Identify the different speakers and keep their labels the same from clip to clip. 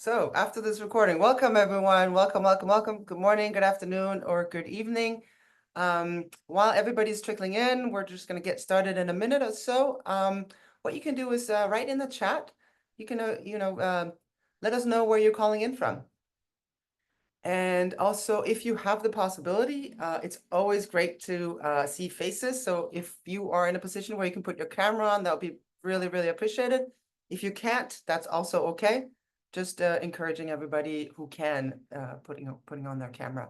Speaker 1: So after this recording, welcome everyone. Welcome, welcome, welcome. Good morning, good afternoon, or good evening. While everybody's trickling in, we're just going to get started in a minute or so. What you can do is write in the chat. You can, let us know where you're calling in from. And also, if you have the possibility, it's always great to see faces. So if you are in a position where you can put your camera on, that would be really, really appreciated. If you can't, that's also okay. Just encouraging everybody who can putting on their camera.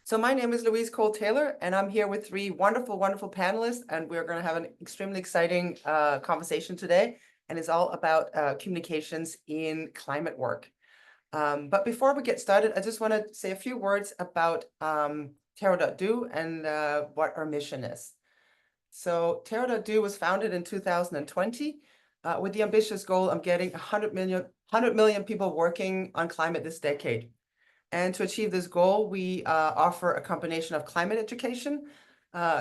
Speaker 1: So my name is Louise Cole-Taylor, and I'm here with three wonderful, wonderful panelists, and we're going to have an extremely exciting conversation today, and it's all about communications in climate work. But before we get started, I just want to say a few words about Kiterocket and what our mission is. So Kiterocket was founded in 2020 with the ambitious goal of getting 100 million people working on climate this decade. And to achieve this goal, we offer a combination of climate education.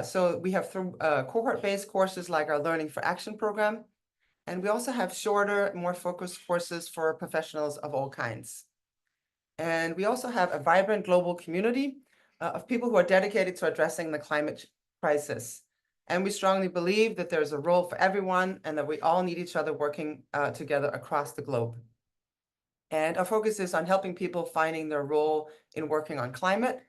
Speaker 1: So we have cohort-based courses like our Learning for Action program. And we also have shorter, more focused courses for professionals of all kinds. And we also have a vibrant global community of people who are dedicated to addressing the climate crisis. And we strongly believe that there's a role for everyone and that we all need each other working together across the globe. And our focus is on helping people finding their role in working on climate,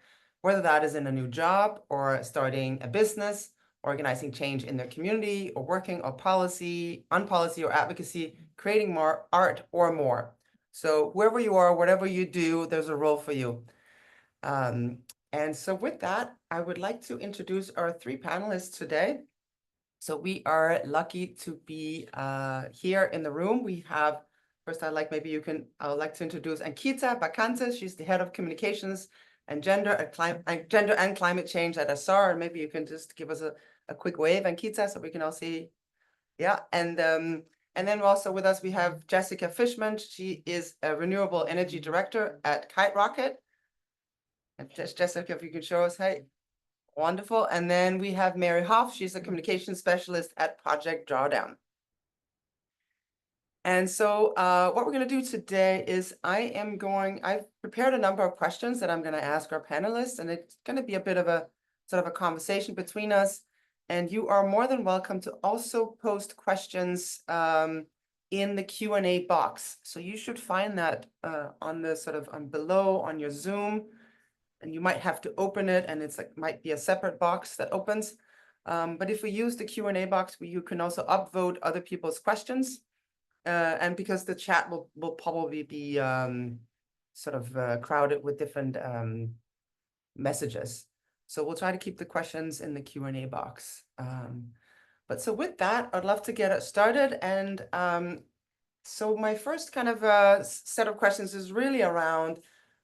Speaker 1: whether that is in a new job or starting a business, organizing change in their community, or working on policy or advocacy, creating more art or more. So whoever you are, whatever you do, there's a role for you. And so with that, I would like to introduce our three panelists today. So we are lucky to be here in the room. We have, first I would like to introduce Ankita Bhatkande. She's the head of communications and gender and climate change at Asar. And maybe you can just give us a quick wave, Ankita, so we can all see. Yeah, and then also with us, we have Jessica Fishman. She is a renewable energy director at Kiterocket. And Jessica, if you can show us, hey, wonderful. And then we have Mary Hoff. She's a communication specialist at Project Drawdown. And so what we're going to do today is I've prepared a number of questions that I'm going to ask our panelists, and it's going to be a bit of a sort of a conversation between us. And you are more than welcome to also post questions in the Q&A box. So you should find that on the sort of below on your Zoom, and you might have to open it, and it's like might be a separate box that opens. But if we use the Q&A box, you can also upvote other people's questions. And because the chat will probably be sort of crowded with different messages. So we'll try to keep the questions in the Q&A box. But so with that, I'd love to get it started. And so my first kind of set of questions is really around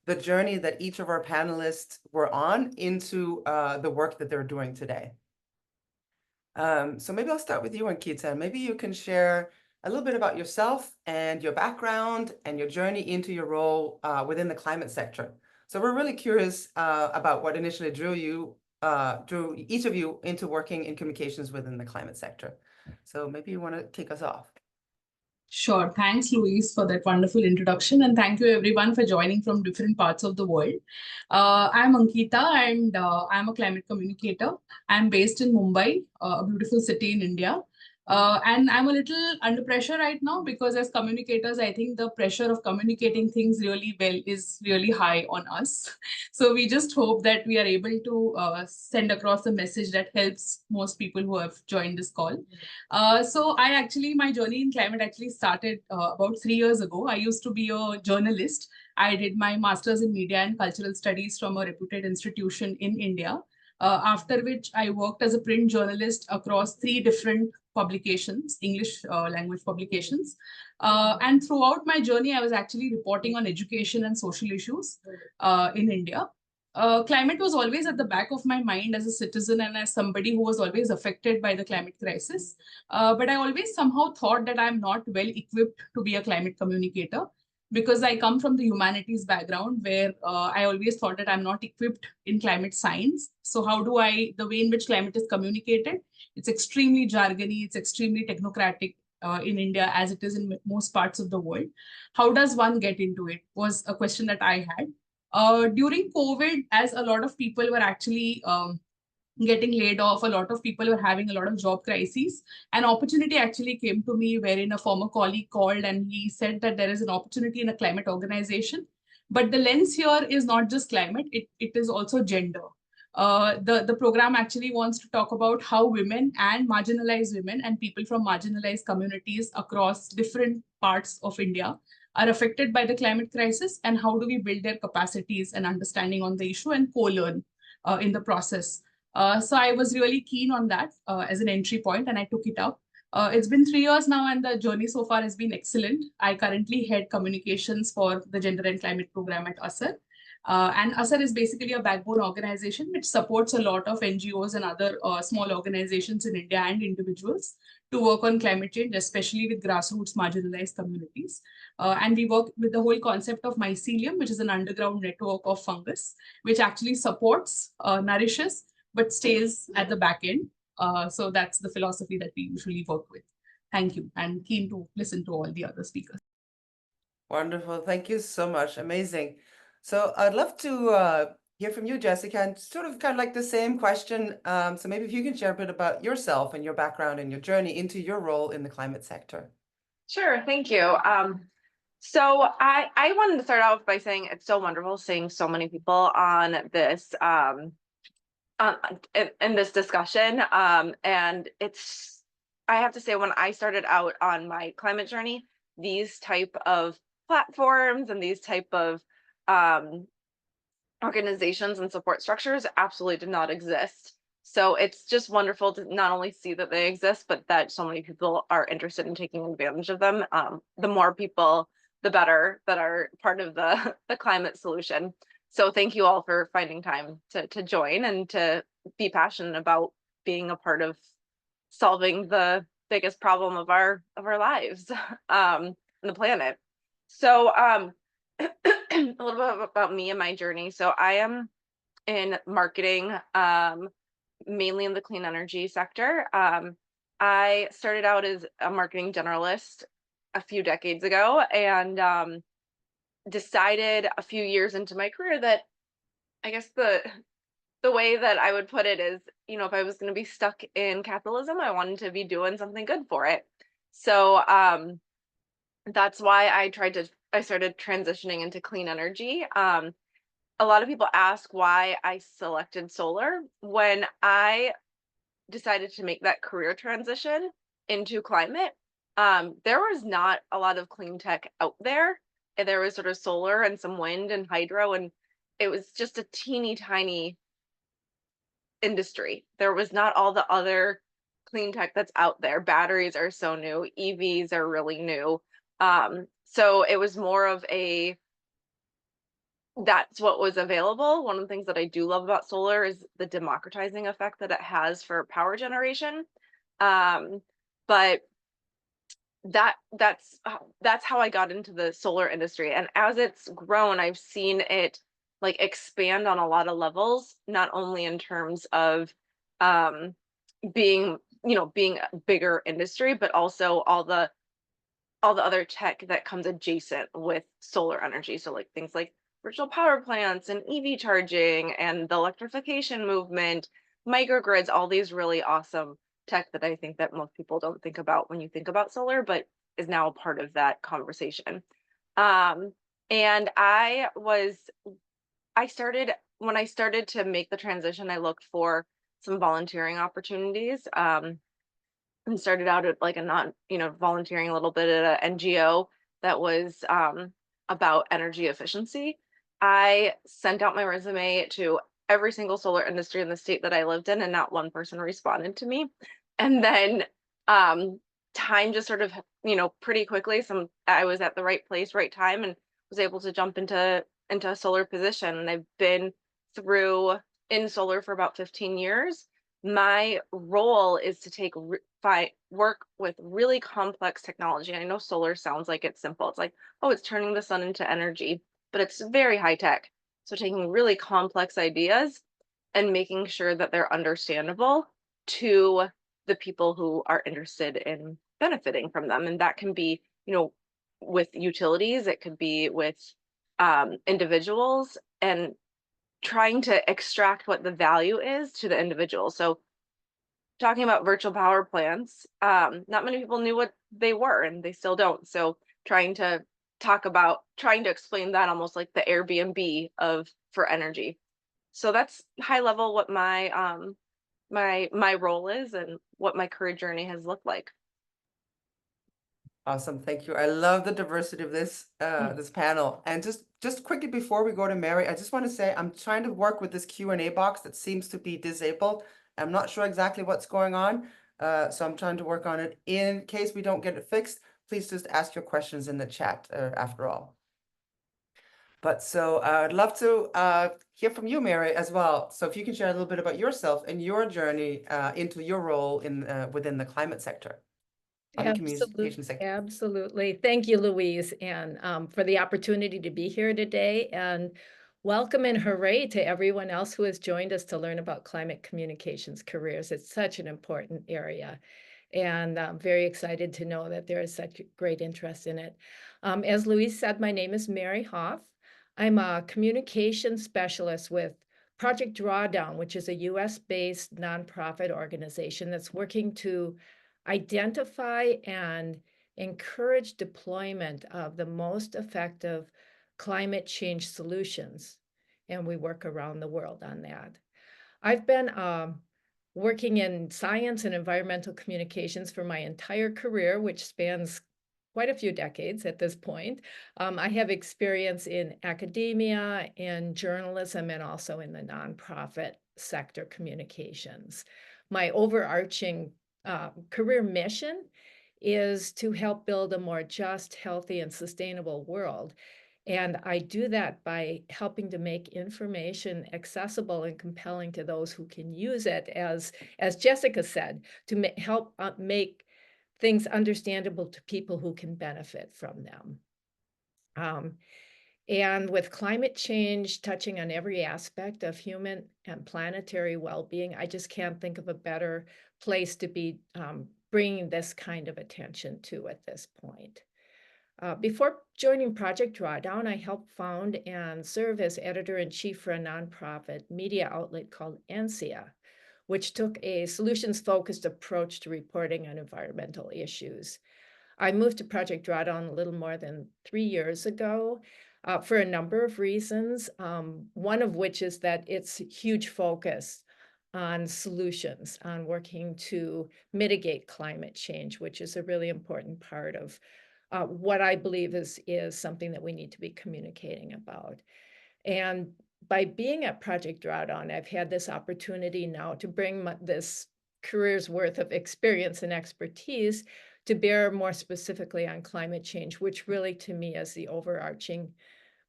Speaker 1: the journey that each of our panelists were on into the work that they're doing today. So maybe I'll start with you, Ankita. Maybe you can share a little bit about yourself and your background and your journey into your role within the climate sector. So we're really curious about what initially drew each of you into working in communications within the climate sector. So maybe you want to kick us off.
Speaker 2: Sure. Thanks, Louise, for that wonderful introduction. And thank you, everyone, for joining from different parts of the world. I'm Ankita, and I'm a climate communicator. I'm based in Mumbai, a beautiful city in India. And I'm a little under pressure right now because as communicators, I think the pressure of communicating things really well is really high on us. So we just hope that we are able to send across a message that helps most people who have joined this call. So my journey in climate actually started about 3 years ago. I used to be a journalist. I did my master's in media and cultural studies from a reputed institution in India. After which I worked as a print journalist across 3 different publications, English language publications. And throughout my journey, I was actually reporting on education and social issues in India. Climate was always at the back of my mind as a citizen and as somebody who was always affected by the climate crisis. But I always somehow thought that I'm not well equipped to be a climate communicator, because I come from the humanities background where I always thought that I'm not equipped in climate science. So how do the way in which climate is communicated, it's extremely jargony, it's extremely technocratic. in India as it is in most parts of the world. How does one get into it was a question that I had. During COVID, as a lot of people were actually getting laid off, a lot of people were having a lot of job crises. An opportunity actually came to me wherein a former colleague called and he said that there is an opportunity in a climate organization. But the lens here is not just climate, it is also gender. The program actually wants to talk about how women and marginalized women and people from marginalized communities across different parts of India are affected by the climate crisis, and how do we build their capacities and understanding on the issue and co-learn in the process. So I was really keen on that as an entry point, and I took it up. It's been 3 years now, and the journey so far has been excellent. I currently head communications for the Gender and Climate Program at Asar. And Asar is basically a backbone organization which supports a lot of NGOs and other small organizations in India and individuals to work on climate change, especially with grassroots marginalized communities. And we work with the whole concept of mycelium, which is an underground network of fungus, which actually supports, nourishes, but stays at the back end. So that's the philosophy that we usually work with. Thank you, and keen to listen to all the other speakers.
Speaker 1: Wonderful. Thank you so much. Amazing. So I'd love to hear from you, Jessica, and sort of kind of like the same question. So maybe if you can share a bit about yourself and your background and your journey into your role in the climate sector.
Speaker 3: Sure, thank you. So I wanted to start off by saying it's so wonderful seeing so many people on this in this discussion. And I have to say, when I started out on my climate journey, these type of platforms and these type of organizations and support structures absolutely did not exist. So it's just wonderful to not only see that they exist, but that so many people are interested in taking advantage of them. The more people, the better, that are part of the climate solution. So thank you all for finding time to join and to be passionate about being a part of solving the biggest problem of our lives on the planet. So a little bit about me and my journey. So I am in marketing, mainly in the clean energy sector. I started out as a marketing generalist a few decades ago, and decided a few years into my career that I guess the way that I would put it is, if I was going to be stuck in capitalism, I wanted to be doing something good for it. So that's why I started transitioning into clean energy. A lot of people ask why I selected solar. When I decided to make that career transition into climate, there was not a lot of clean tech out there. And there was sort of solar and some wind and hydro, and it was just a teeny tiny industry. There was not all the other clean tech that's out there. Batteries are so new, EVs are really new. So it was more of that's what was available. One of the things that I do love about solar is the democratizing effect that it has for power generation. But that's how I got into the solar industry. And as it's grown, I've seen it like expand on a lot of levels, not only in terms of being a bigger industry, but also all the other tech that comes adjacent with solar energy. So like things like virtual power plants and EV charging and the electrification movement, microgrids, all these really awesome tech that I think that most people don't think about when you think about solar, but is now a part of that conversation. And when I started to make the transition, I looked for some volunteering opportunities. And started out at like volunteering a little bit at an NGO that was about energy efficiency. I sent out my resume to every single solar industry in the state that I lived in, and not one person responded to me. And then time just sort of, pretty quickly, I was at the right place, right time, and was able to jump into a solar position. And I've been in solar for about 15 years. My role is to work with really complex technology. I know solar sounds like it's simple. It's like, oh, it's turning the sun into energy, but it's very high tech. So taking really complex ideas and making sure that they're understandable to the people who are interested in benefiting from them. And that can be, with utilities, it could be with individuals, and trying to extract what the value is to the individual. So talking about virtual power plants, not many people knew what they were, and they still don't. So trying to explain that almost like the Airbnb for energy. So that's high level what my role is and what my career journey has looked like.
Speaker 1: Awesome, thank you. I love the diversity of this this panel. And just quickly before we go to Mary, I just want to say I'm trying to work with this Q&A box that seems to be disabled. I'm not sure exactly what's going on, so I'm trying to work on it. In case we don't get it fixed, please just ask your questions in the chat after all. But so I'd love to hear from you, Mary, as well. So if you can share a little bit about yourself and your journey into your role in within the climate sector. Communication sector.
Speaker 4: Absolutely. Thank you, Louise, and for the opportunity to be here today. And welcome and hooray to everyone else who has joined us to learn about climate communications careers. It's such an important area. And I'm very excited to know that there is such great interest in it. As Louise said, my name is Mary Hoff. I'm a communication specialist with Project Drawdown, which is a US-based nonprofit organization that's working to identify and encourage deployment of the most effective climate change solutions. And we work around the world on that. I've been working in science and environmental communications for my entire career, which spans quite a few decades at this point. I have experience in academia, in journalism, and also in the nonprofit sector communications. My overarching career mission is to help build a more just, healthy, and sustainable world. And I do that by helping to make information accessible and compelling to those who can use it, as Jessica said, to help make things understandable to people who can benefit from them. And with climate change touching on every aspect of human and planetary well-being, I just can't think of a better place to be bringing this kind of attention to at this point. Before joining Project Drawdown, I helped found and serve as editor-in-chief for a nonprofit media outlet called ANSIA, which took a solutions-focused approach to reporting on environmental issues. I moved to Project Drawdown a little more than 3 years ago for a number of reasons, one of which is that it's a huge focus on solutions, on working to mitigate climate change, which is a really important part of what I believe is something that we need to be communicating about. And by being at Project Drawdown, I've had this opportunity now to bring this career's worth of experience and expertise to bear more specifically on climate change, which really to me is the overarching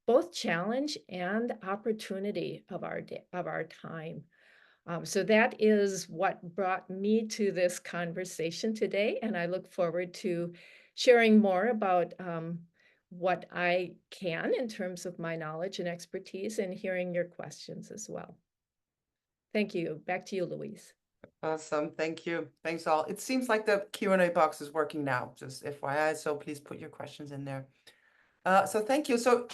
Speaker 4: both challenge and opportunity of our time. So that is what brought me to this conversation today, and I look forward to sharing more about what I can in terms of my knowledge and expertise, and hearing your questions as well. Thank you. Back to you, Louise.
Speaker 1: Awesome, thank you. Thanks all. It seems like the Q&A box is working now, just FYI, so please put your questions in there. So thank you. So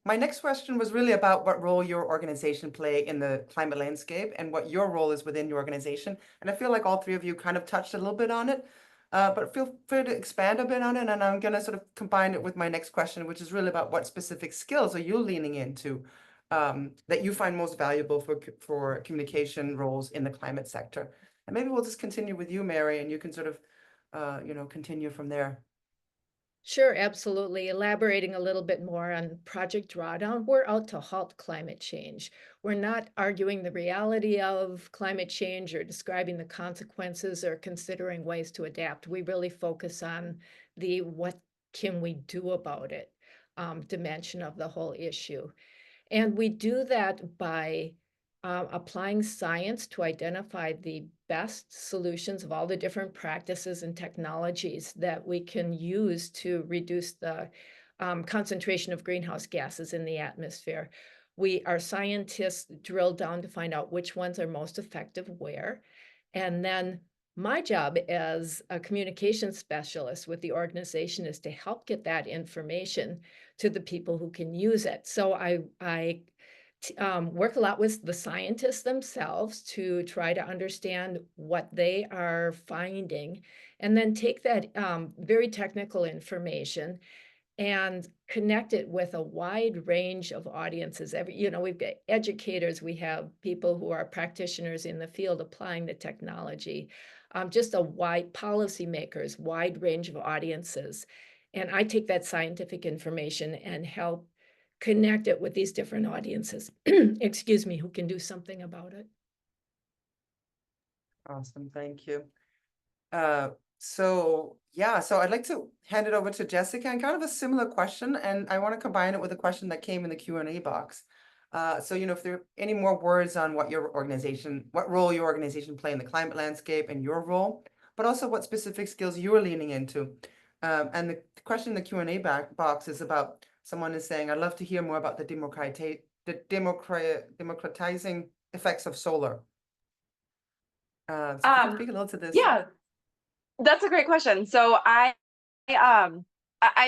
Speaker 1: my next question was really about what role your organization play in the climate landscape and what your role is within your organization. And I feel like all three of you kind of touched a little bit on it, but feel free to expand a bit on it. And I'm going to sort of combine it with my next question, which is really about what specific skills are you leaning into that you find most valuable for communication roles in the climate sector. And maybe we'll just continue with you, Mary, and you can sort of, continue from there.
Speaker 4: Sure, absolutely. Elaborating a little bit more on Project Drawdown, we're out to halt climate change. We're not arguing the reality of climate change or describing the consequences or considering ways to adapt. We really focus on the what can we do about it dimension of the whole issue. And we do that by applying science to identify the best solutions of all the different practices and technologies that we can use to reduce the concentration of greenhouse gases in the atmosphere. Our scientists drill down to find out which ones are most effective where, and then my job as a communication specialist with the organization is to help get that information to the people who can use it. So I work a lot with the scientists themselves to try to understand what they are finding, and then take that very technical information and connect it with a wide range of audiences. We've got educators, we have people who are practitioners in the field applying the technology, just a wide policymakers, wide range of audiences. And I take that scientific information and help connect it with these different audiences, excuse me, who can do something about it.
Speaker 1: Awesome, thank you. So I'd like to hand it over to Jessica, and kind of a similar question, and I want to combine it with a question that came in the Q&A box. So if there are any more words on what role your organization play in the climate landscape and your role, but also what specific skills you are leaning into. And the question in the Q&A box is about, someone is saying, I'd love to hear more about the democratizing effects of solar. So if you can speak a little to this.
Speaker 3: Yeah, that's a great question. So I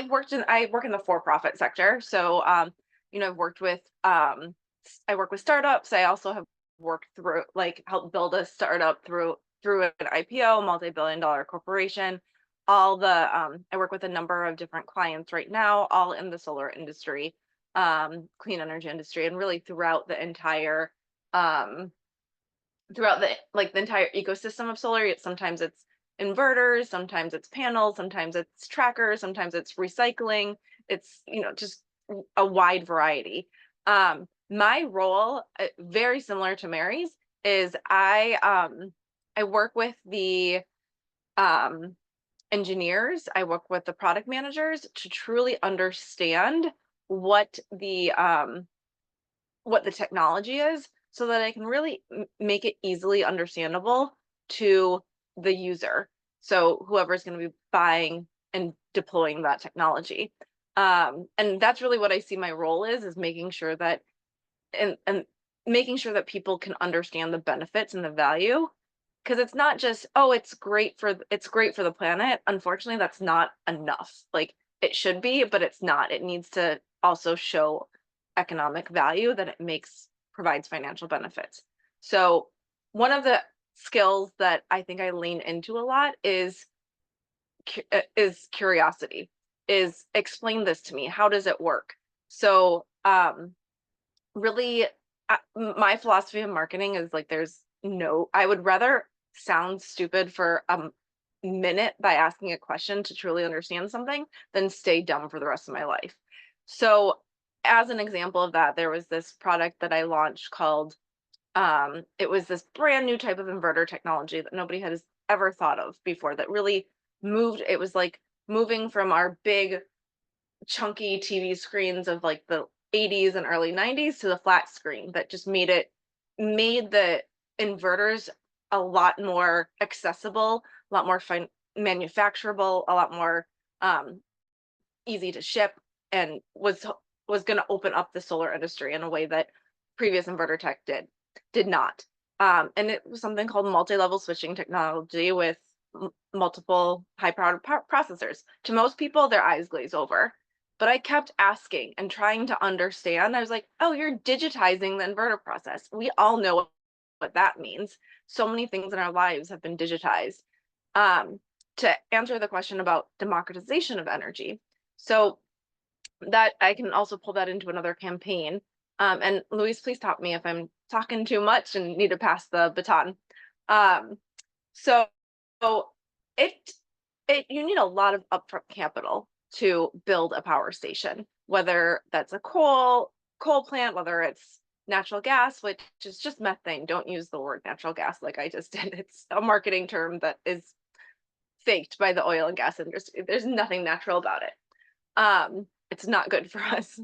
Speaker 3: work in the for-profit sector. So I've worked with I work with startups. I also have worked through, helped build a startup through an IPO, multi-billion-dollar corporation. I work with a number of different clients right now, all in the solar industry, clean energy industry, and really throughout the entire entire ecosystem of solar. Sometimes it's inverters, sometimes it's panels, sometimes it's trackers, sometimes it's recycling. It's just a wide variety. My role, very similar to Mary's, is I work with the engineers, I work with the product managers to truly understand what the technology is, so that I can really make it easily understandable to the user. So whoever's going to be buying and deploying that technology. And that's really what I see my role is making sure that and making sure that people can understand the benefits and the value. Because it's not just, oh, it's great for the planet. Unfortunately, that's not enough. It should be, but it's not. It needs to also show economic value, that it provides financial benefits. So one of the skills that I think I lean into a lot is curiosity, is explain this to me. How does it work? So really, my philosophy of marketing is I would rather sound stupid for a minute by asking a question to truly understand something than stay dumb for the rest of my life. So as an example of that, there was this product that I launched called, it was this brand new type of inverter technology that nobody has ever thought of before, that really moved. It was like moving from our big chunky TV screens of the 80s and early 90s to the flat screen that just made the inverters a lot more accessible, a lot more manufacturable, a lot more easy to ship, and was going to open up the solar industry in a way that previous inverter tech did not. And it was something called multi-level switching technology with multiple high-powered processors. To most people, their eyes glaze over. But I kept asking and trying to understand. I was like, oh, you're digitizing the inverter process. We all know what that means. So many things in our lives have been digitized. To answer the question about democratization of energy. So that I can also pull that into another campaign. And Louise, please stop me if I'm talking too much and need to pass the baton. So you need a lot of upfront capital to build a power station, whether that's a coal plant, whether it's natural gas, which is just methane. Don't use the word natural gas like I just did. It's a marketing term that is faked by the oil and gas industry. There's nothing natural about it. It's not good for us.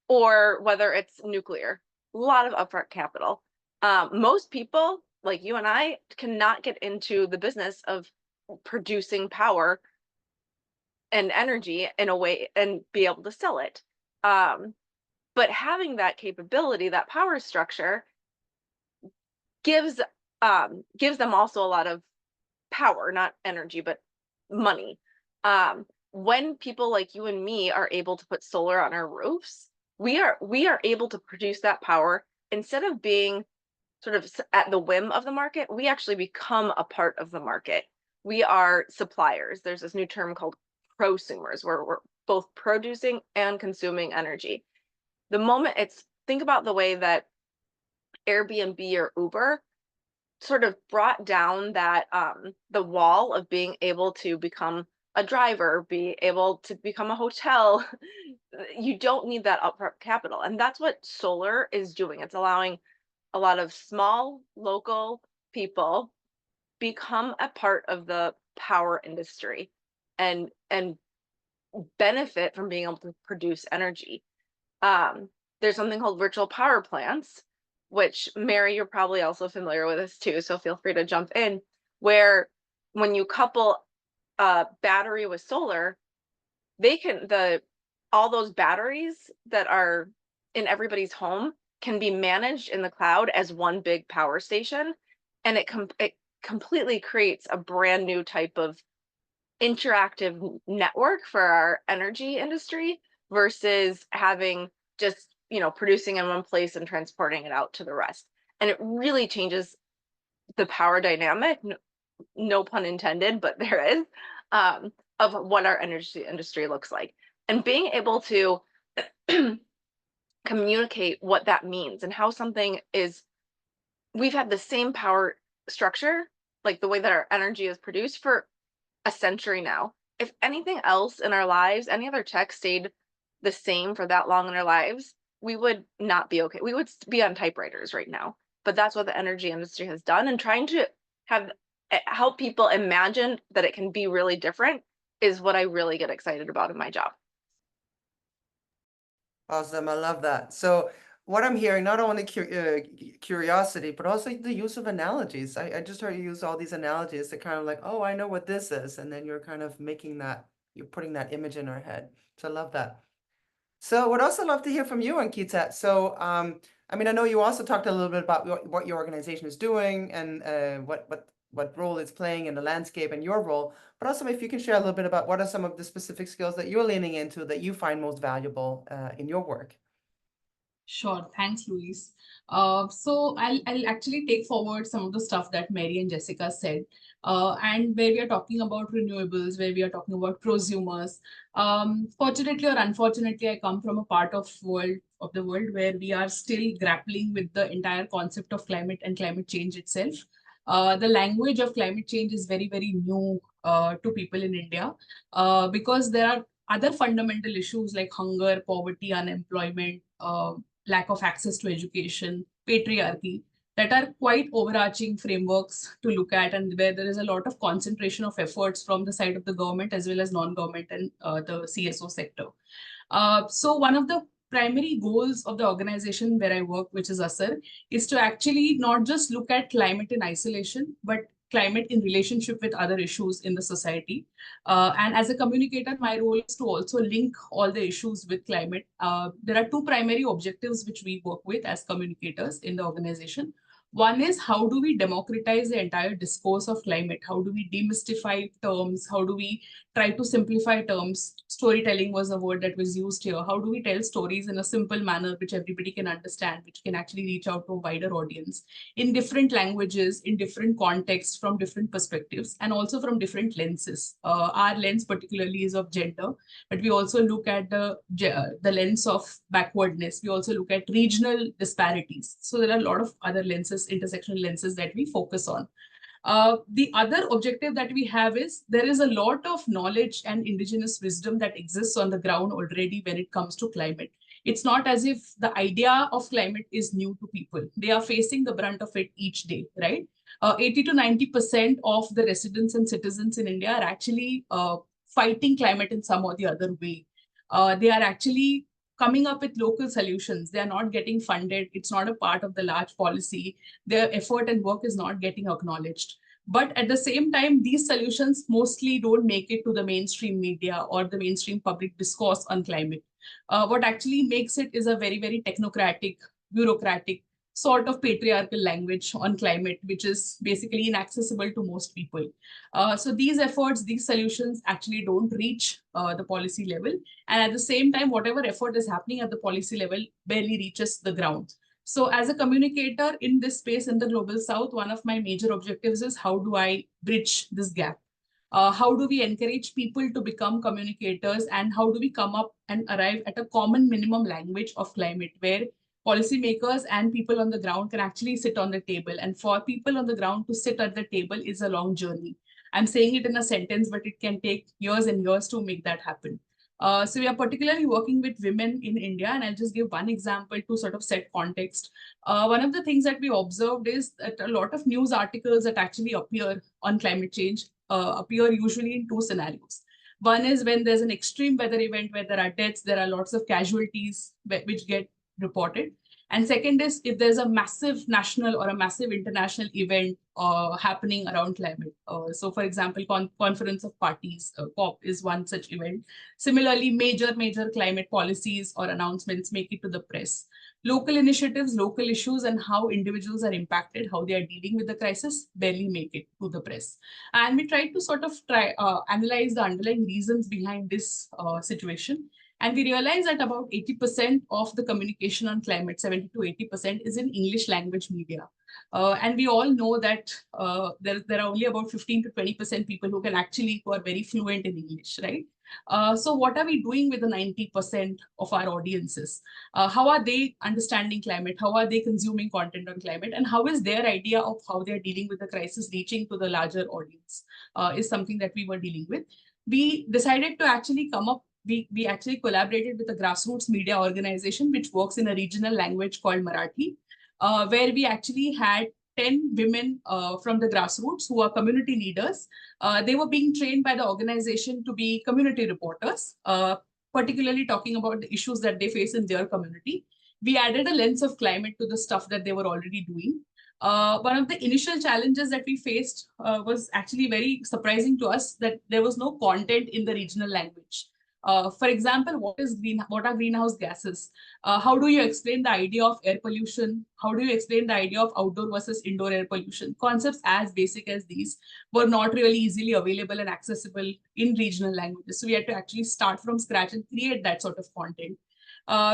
Speaker 3: Or whether it's nuclear, a lot of upfront capital. Most people, like you and I, cannot get into the business of producing power and energy in a way and be able to sell it. But having that capability, that power structure, gives them also a lot of power, not energy, but money. When people like you and me are able to put solar on our roofs, we are able to produce that power instead of being sort of at the whim of the market. We actually become a part of the market. We are suppliers. There's this new term called prosumers, where we're both producing and consuming energy. The moment think about the way that Airbnb or Uber sort of brought down that the wall of being able to become a driver, be able to become a hotel. You don't need that upfront capital. And that's what solar is doing. It's allowing a lot of small local people become a part of the power industry and benefit from being able to produce energy. There's something called virtual power plants, which, Mary, you're probably also familiar with this too, so feel free to jump in, where when you couple a battery with solar, all those batteries that are in everybody's home can be managed in the cloud as one big power station, and it completely creates a brand new type of interactive network for our energy industry versus having just, producing in one place and transporting it out to the rest. And it really changes the power dynamic, no pun intended, but there is, of what our energy industry looks like. And being able to communicate what that means and how something is, we've had the same power structure, like the way that our energy is produced, for a century now. If anything else in our lives, any other tech stayed the same for that long in our lives, we would not be okay. We would be on typewriters right now. But that's what the energy industry has done, and trying to help people imagine that it can be really different is what I really get excited about in my job.
Speaker 1: Awesome. I love that. So what I'm hearing, not only curiosity, but also the use of analogies. I just heard you use all these analogies to kind of like, oh, I know what this is. And then you're kind of you're putting that image in our head. So I love that. So would also love to hear from you, Ankita. So, I know you also talked a little bit about what your organization is doing and what role it's playing in the landscape and your role, but also if you can share a little bit about what are some of the specific skills that you're leaning into that you find most valuable in your work.
Speaker 2: Sure. Thanks, Louise. So I'll actually take forward some of the stuff that Mary and Jessica said, and where we are talking about renewables, where we are talking about prosumers. Fortunately or unfortunately, I come from a part of the world where we are still grappling with the entire concept of climate and climate change itself. The language of climate change is very, very new to people in India, because there are other fundamental issues like hunger, poverty, unemployment, lack of access to education, patriarchy, that are quite overarching frameworks to look at, and where there is a lot of concentration of efforts from the side of the government as well as non-government and the CSO sector. So one of the primary goals of the organization where I work, which is Asar, is to actually not just look at climate in isolation, but climate in relationship with other issues in the society. And as a communicator, my role is to also link all the issues with climate. There are two primary objectives which we work with as communicators in the organization. One is, how do we democratize the entire discourse of climate? How do we demystify terms? How do we try to simplify terms? Storytelling was a word that was used here. How do we tell stories in a simple manner which everybody can understand, which can actually reach out to a wider audience in different languages, in different contexts, from different perspectives, and also from different lenses. Our lens particularly is of gender, but we also look at the lens of backwardness. We also look at regional disparities. So there are a lot of other lenses, intersectional lenses, that we focus on. The other objective that we have is, there is a lot of knowledge and indigenous wisdom that exists on the ground already when it comes to climate. It's not as if the idea of climate is new to people. They are facing the brunt of it each day, right? 80 to 90% of the residents and citizens in India are actually fighting climate in some or the other way. They are actually coming up with local solutions. They are not getting funded. It's not a part of the large policy. Their effort and work is not getting acknowledged. But at the same time, these solutions mostly don't make it to the mainstream media or the mainstream public discourse on climate. What actually makes it is a very, very technocratic, bureaucratic, sort of patriarchal language on climate, which is basically inaccessible to most people. So these efforts, these solutions actually don't reach the policy level. And at the same time, whatever effort is happening at the policy level barely reaches the ground. So as a communicator in this space in the Global South, one of my major objectives is how do I bridge this gap? How do we encourage people to become communicators, and how do we come up and arrive at a common minimum language of climate where policymakers and people on the ground can actually sit on the table? And for people on the ground to sit at the table is a long journey. I'm saying it in a sentence, but it can take years and years to make that happen. So we are particularly working with women in India, and I'll just give one example to sort of set context. One of the things that we observed is that a lot of news articles that actually appear on climate change appear usually in two scenarios. One is when there's an extreme weather event where there are deaths, there are lots of casualties which get reported. And second is if there's a massive national or a massive international event happening around climate. So for example, Conference of Parties, COP is one such event. Similarly, major climate policies or announcements make it to the press. Local initiatives, local issues, and how individuals are impacted, how they are dealing with the crisis, barely make it to the press. And we tried to sort of analyze the underlying reasons behind this situation. And we realized that about 80% of the communication on climate, 70 to 80%, is in English language media. And we all know that there are only about 15 to 20% people who are very fluent in English, right? So what are we doing with the 90% of our audiences? How are they understanding climate? How are they consuming content on climate? And how is their idea of how they're dealing with the crisis reaching to the larger audience is something that we were dealing with. We decided to actually come up, we actually collaborated with a grassroots media organization which works in a regional language called Marathi, where we actually had 10 women from the grassroots who are community leaders. They were being trained by the organization to be community reporters, particularly talking about the issues that they face in their community. We added a lens of climate to the stuff that they were already doing. One of the initial challenges that we faced was actually very surprising to us, that there was no content in the regional language. For example, what are greenhouse gases? How do you explain the idea of air pollution? How do you explain the idea of outdoor versus indoor air pollution? Concepts as basic as these were not really easily available and accessible in regional languages. So we had to actually start from scratch and create that sort of content.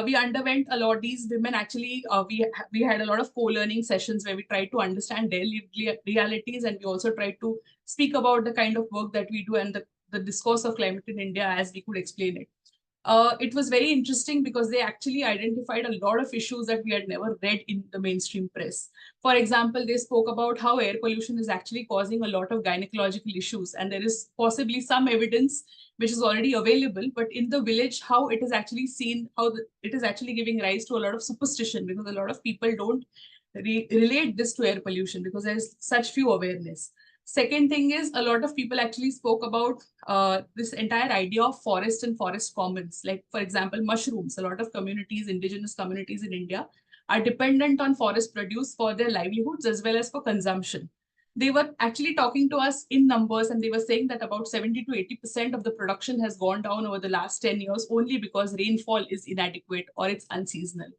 Speaker 2: We underwent a lot. These women actually, we had a lot of co-learning sessions where we tried to understand their lived realities, and we also tried to speak about the kind of work that we do and the discourse of climate in India as we could explain it. It was very interesting because they actually identified a lot of issues that we had never read in the mainstream press. For example, they spoke about how air pollution is actually causing a lot of gynecological issues, and there is possibly some evidence which is already available, but in the village, how it is actually seen, it is actually giving rise to a lot of superstition, because a lot of people don't relate this to air pollution because there's such few awareness. Second thing is, a lot of people actually spoke about this entire idea of forest and forest commons. Like, for example, mushrooms. A lot of communities, indigenous communities in India, are dependent on forest produce for their livelihoods as well as for consumption. They were actually talking to us in numbers, and they were saying that about 70 to 80% of the production has gone down over the last 10 years only because rainfall is inadequate or it's unseasonal.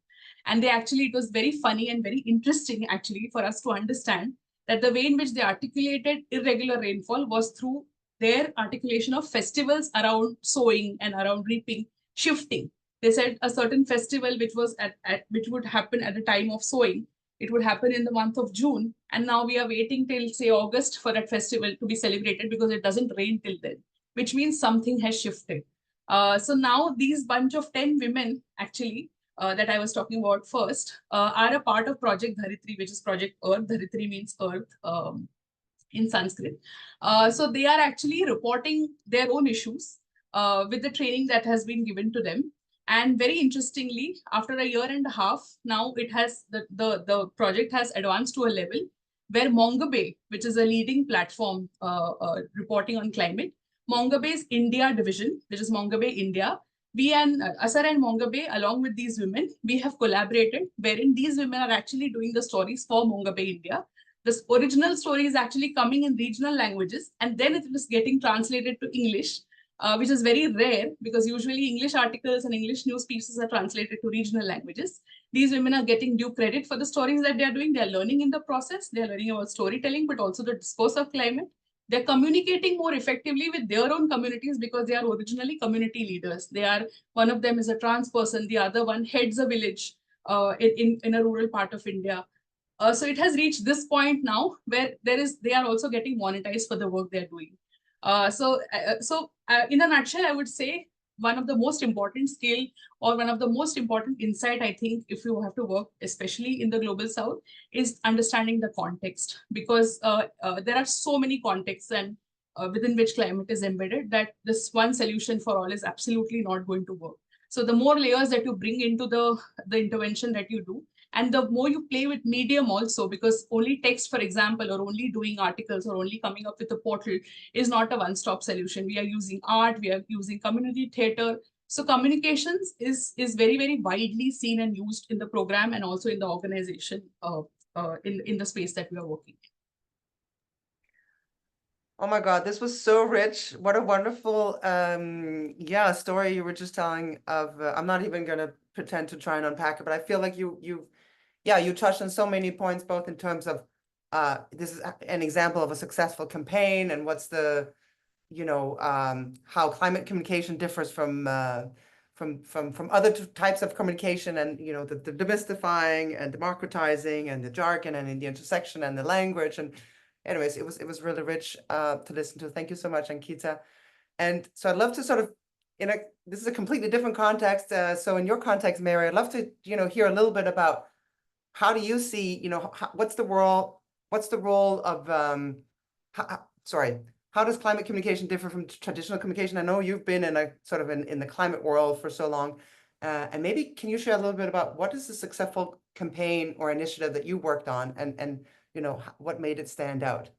Speaker 2: And they actually, it was very funny and very interesting actually for us to understand that the way in which they articulated irregular rainfall was through their articulation of festivals around sowing and around reaping shifting. They said a certain festival which was which would happen at the time of sowing, it would happen in the month of June, and now we are waiting till, say, August for that festival to be celebrated because it doesn't rain till then, which means something has shifted. So now these bunch of 10 women actually that I was talking about first are a part of Project Dharitri, which is Project Earth. Dharitri means earth in Sanskrit. So they are actually reporting their own issues with the training that has been given to them. And very interestingly, after a year and a half, now it has the project has advanced to a level where Mongabay, which is a leading platform reporting on climate, Mongabay's India division, which is Mongabay India, we and Asar and Mongabay, along with these women, we have collaborated, wherein these women are actually doing the stories for Mongabay India. This original story is actually coming in regional languages, and then it is getting translated to English which is very rare because usually English articles and English news pieces are translated to regional languages. These women are getting due credit for the stories that they are doing. They are learning in the process. They are learning about storytelling, but also the discourse of climate. They're communicating more effectively with their own communities because they are originally community leaders. One of them is a trans person, the other one heads a village in a rural part of India. So it has reached this point now where they are also getting monetized for the work they're doing. So in a nutshell, I would say one of the most important skill or one of the most important insight, I think, if you have to work, especially in the global south, is understanding the context, because there are so many contexts and within which climate is embedded that this one solution for all is absolutely not going to work. So the more layers that you bring into the intervention that you do, and the more you play with medium also, because only text, for example, or only doing articles or only coming up with a portal is not a one-stop solution. We are using art, we are using community theater. So communications is very, very widely seen and used in the program and also in the organization in the space that we are working in.
Speaker 1: Oh my God, this was so rich. What a wonderful, story you were just telling of, I'm not even going to pretend to try and unpack it, but I feel like you touched on so many points, both in terms of, this is an example of a successful campaign and what's the, how climate communication differs from other types of communication, and, the demystifying and democratizing and the jargon and in the intersection and the language. And anyways, it was really rich to listen to. Thank you so much, Ankita. And so I'd love to sort of, this is a completely different context. So in your context, Mary, I'd love to, hear a little bit about how do you see, what's the role of, how does climate communication differ from traditional communication? I know you've been in a sort of in the climate world for so long. And maybe can you share a little bit about what is the successful campaign or initiative that you worked on, and what made it stand out?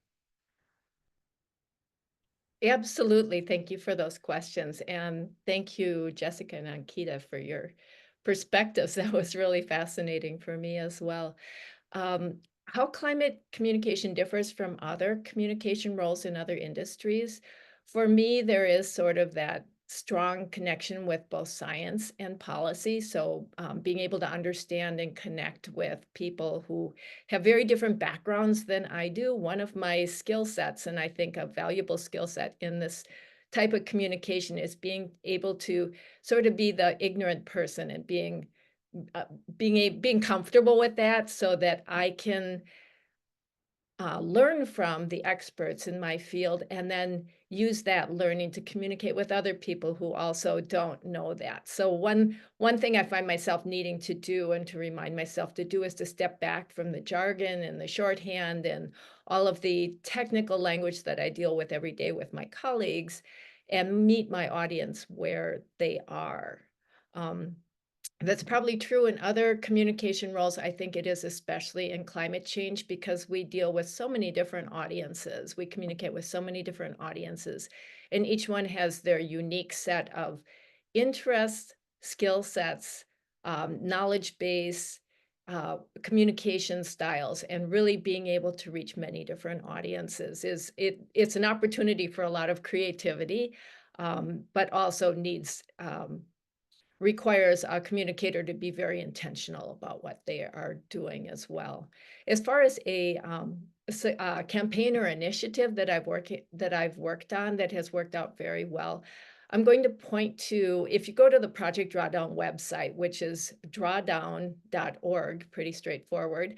Speaker 4: Absolutely. Thank you for those questions. And thank you, Jessica and Ankita, for your perspectives. That was really fascinating for me as well. How climate communication differs from other communication roles in other industries. For me, there is sort of that strong connection with both science and policy. So being able to understand and connect with people who have very different backgrounds than I do. One of my skill sets, and I think a valuable skill set in this type of communication, is being able to sort of be the ignorant person and being comfortable with that, so that I can learn from the experts in my field and then use that learning to communicate with other people who also don't know that. So one thing I find myself needing to do and to remind myself to do is to step back from the jargon and the shorthand and all of the technical language that I deal with every day with my colleagues, and meet my audience where they are. That's probably true in other communication roles. I think it is especially in climate change, because we deal with so many different audiences. We communicate with so many different audiences, and each one has their unique set of interests, skill sets, knowledge base, communication styles, and really being able to reach many different audiences it's an opportunity for a lot of creativity, but also requires a communicator to be very intentional about what they are doing as well. As far as a campaign or initiative that I've worked on that has worked out very well, I'm going to point to, if you go to the Project Drawdown website, which is drawdown.org, pretty straightforward,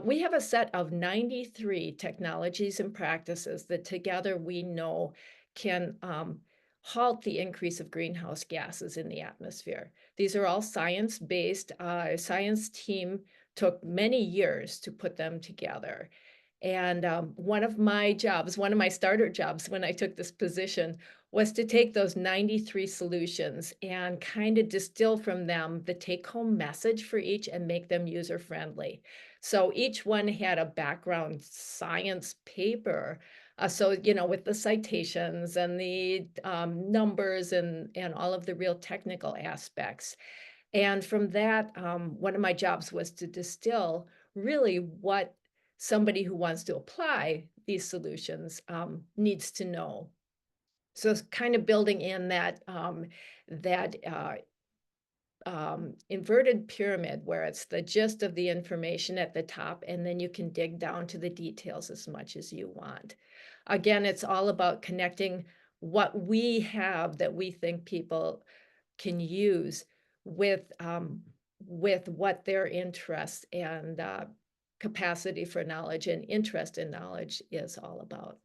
Speaker 4: we have a set of 93 technologies and practices that together we know can halt the increase of greenhouse gases in the atmosphere. These are all science-based. A science team took many years to put them together. And one of my starter jobs when I took this position was to take those 93 solutions and kind of distill from them the take-home message for each and make them user-friendly. So each one had a background science paper. So, with the citations and the numbers and all of the real technical aspects. And from that, one of my jobs was to distill really what somebody who wants to apply these solutions needs to know. So it's kind of building in that inverted pyramid where it's the gist of the information at the top, and then you can dig down to the details as much as you want. Again, it's all about connecting what we have that we think people can use with what their interest and capacity for knowledge and interest in knowledge is all about.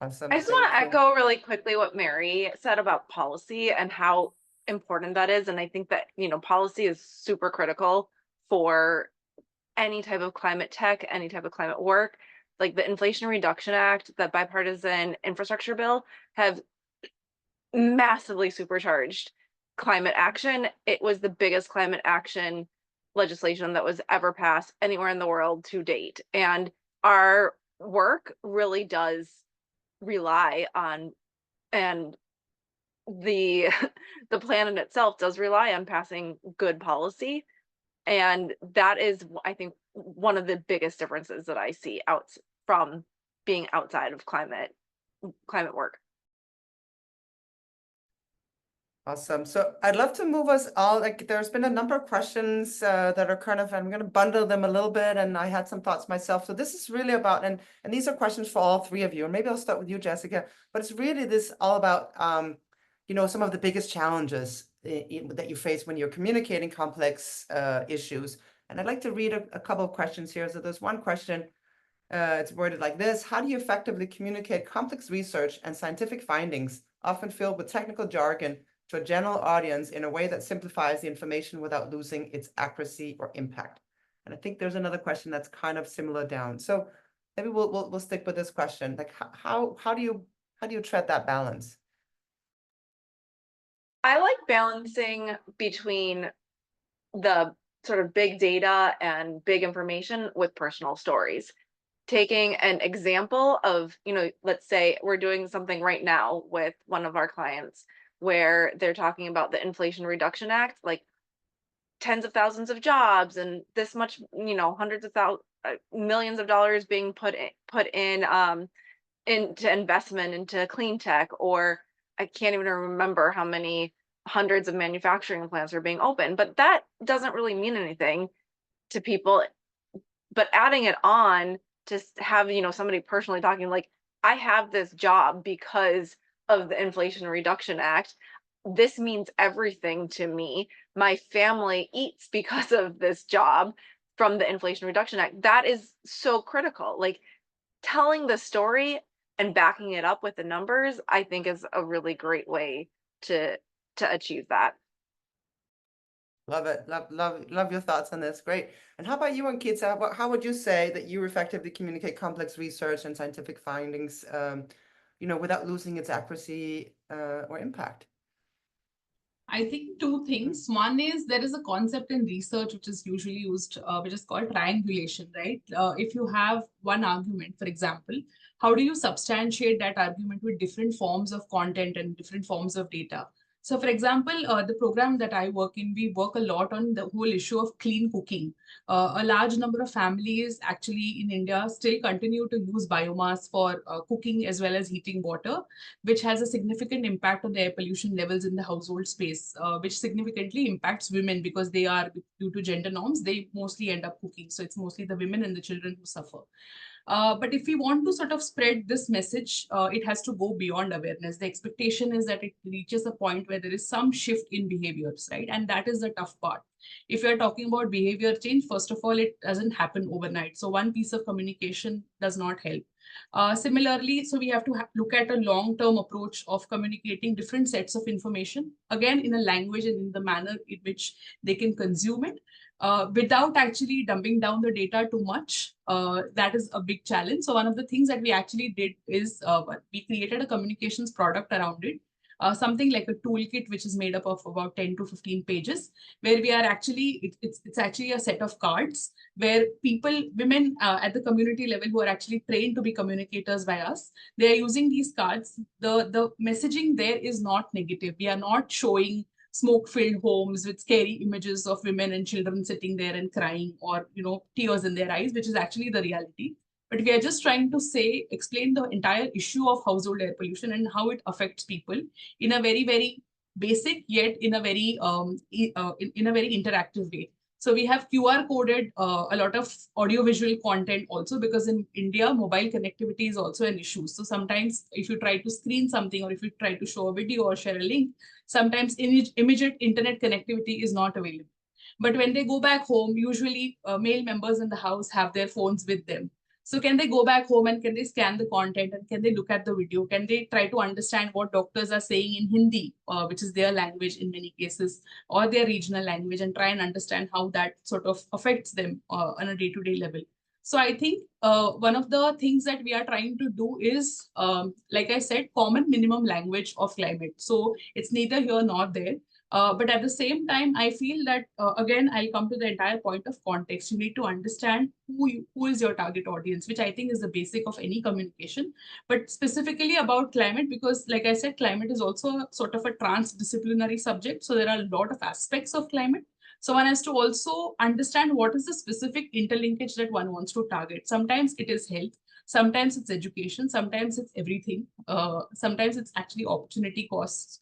Speaker 1: Awesome.
Speaker 3: I just want to
Speaker 1: Thank you.
Speaker 3: echo really quickly what Mary said about policy and how important that is. And I think that, policy is super critical for any type of climate tech, any type of climate work. Like the Inflation Reduction Act, the bipartisan infrastructure bill have massively supercharged climate action. It was the biggest climate action legislation that was ever passed anywhere in the world to date. And our work really does rely on, and the planet itself does rely on passing good policy. And that is, I think, one of the biggest differences that I see out from being outside of climate work.
Speaker 1: Awesome. So I'd love to move us all, like there's been a number of questions that are kind of, I'm going to bundle them a little bit, and I had some thoughts myself. So this is really about, and these are questions for all three of you, and maybe I'll start with you, Jessica, but it's really this all about, some of the biggest challenges that you face when you're communicating complex issues. And I'd like to read a couple of questions here. So there's one question, it's worded like this: how do you effectively communicate complex research and scientific findings, often filled with technical jargon, to a general audience in a way that simplifies the information without losing its accuracy or impact? And I think there's another question that's kind of similar down. So maybe we'll stick with this question. Like how do you tread that balance?
Speaker 3: I like balancing between the sort of big data and big information with personal stories. Taking an example of, let's say we're doing something right now with one of our clients where they're talking about the Inflation Reduction Act, like tens of thousands of jobs and this much, hundreds of millions of dollars being put in into investment into clean tech, or I can't even remember how many hundreds of manufacturing plants are being opened, but that doesn't really mean anything to people. But adding it on to have, somebody personally talking like, I have this job because of the Inflation Reduction Act. This means everything to me. My family eats because of this job from the Inflation Reduction Act. That is so critical. Like telling the story and backing it up with the numbers, I think is a really great way to achieve that.
Speaker 1: Love it. Love your thoughts on this. Great. And how about you, Ankita? How would you say that you effectively communicate complex research and scientific findings, without losing its accuracy or impact?
Speaker 2: I think two things. One is there is a concept in research which is usually used, which is called triangulation, right? If you have one argument, for example, how do you substantiate that argument with different forms of content and different forms of data? So for example, the program that I work in, we work a lot on the whole issue of clean cooking. A large number of families actually in India still continue to use biomass for cooking as well as heating water, which has a significant impact on the air pollution levels in the household space, which significantly impacts women because they are, due to gender norms, they mostly end up cooking. So it's mostly the women and the children who suffer. But if we want to sort of spread this message, it has to go beyond awareness. The expectation is that it reaches a point where there is some shift in behaviors, right? And that is the tough part. If you're talking about behavior change, first of all, it doesn't happen overnight. So one piece of communication does not help. Similarly, so we have to look at a long-term approach of communicating different sets of information, again, in a language and in the manner in which they can consume it. Without actually dumbing down the data too much. That is a big challenge. So one of the things that we actually did is we created a communications product around it. Something like a toolkit, which is made up of about 10 to 15 pages, where we are actually, it's actually a set of cards where women at the community level who are actually trained to be communicators by us, they are using these cards. The messaging there is not negative. We are not showing smoke-filled homes with scary images of women and children sitting there and crying, or tears in their eyes, which is actually the reality. but we are just trying to explain the entire issue of household air pollution and how it affects people in a very, very basic, yet in a very in a very interactive way. So we have QR coded a lot of audiovisual content also, because in India, mobile connectivity is also an issue. So sometimes if you try to screen something, or if you try to show a video or share a link, sometimes immediate internet connectivity is not available. But when they go back home, usually male members in the house have their phones with them. So can they go back home and can they scan the content and can they look at the video? Can they try to understand what doctors are saying in Hindi, which is their language in many cases, or their regional language, and try and understand how that sort of affects them on a day-to-day level? So I think one of the things that we are trying to do is, like I said, common minimum language of climate. So it's neither here nor there. But at the same time, I feel that, again, I'll come to the entire point of context. You need to understand who is your target audience, which I think is the basic of any communication. But specifically about climate, because like I said, climate is also sort of a transdisciplinary subject. So there are a lot of aspects of climate. So one has to also understand what is the specific interlinkage that one wants to target. Sometimes it is health. Sometimes it's education, sometimes it's everything. Sometimes it's actually opportunity costs.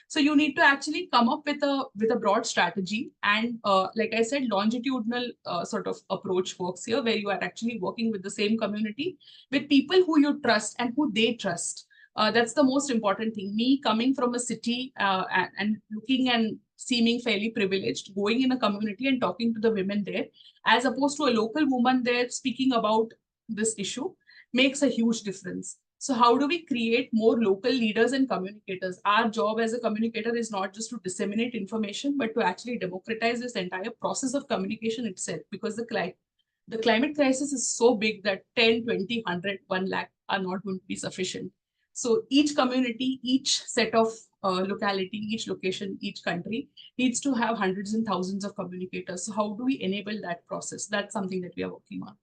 Speaker 2: So you need to actually come up with a broad strategy. And like I said, longitudinal sort of approach works here, where you are actually working with the same community, with people who you trust and who they trust. That's the most important thing. Me coming from a city and looking and seeming fairly privileged, going in a community and talking to the women there, as opposed to a local woman there speaking about this issue, makes a huge difference. So how do we create more local leaders and communicators? Our job as a communicator is not just to disseminate information, but to actually democratize this entire process of communication itself, because the climate crisis is so big that 10, 20, 100, 1 lakh are not going to be sufficient. So each community, each set of locality, each location, each country needs to have hundreds and thousands of communicators. So how do we enable that process? That's something that we are working on.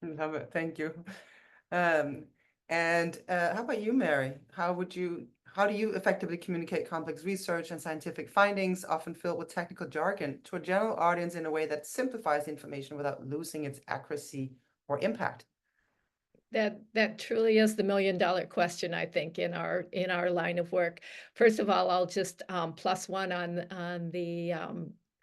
Speaker 1: Love it. Thank you. And how about you, Mary? How do you effectively communicate complex research and scientific findings, often filled with technical jargon, to a general audience in a way that simplifies information without losing its accuracy or impact?
Speaker 4: That truly is the $1 million question, I think, in our line of work. First of all, I'll just plus one on the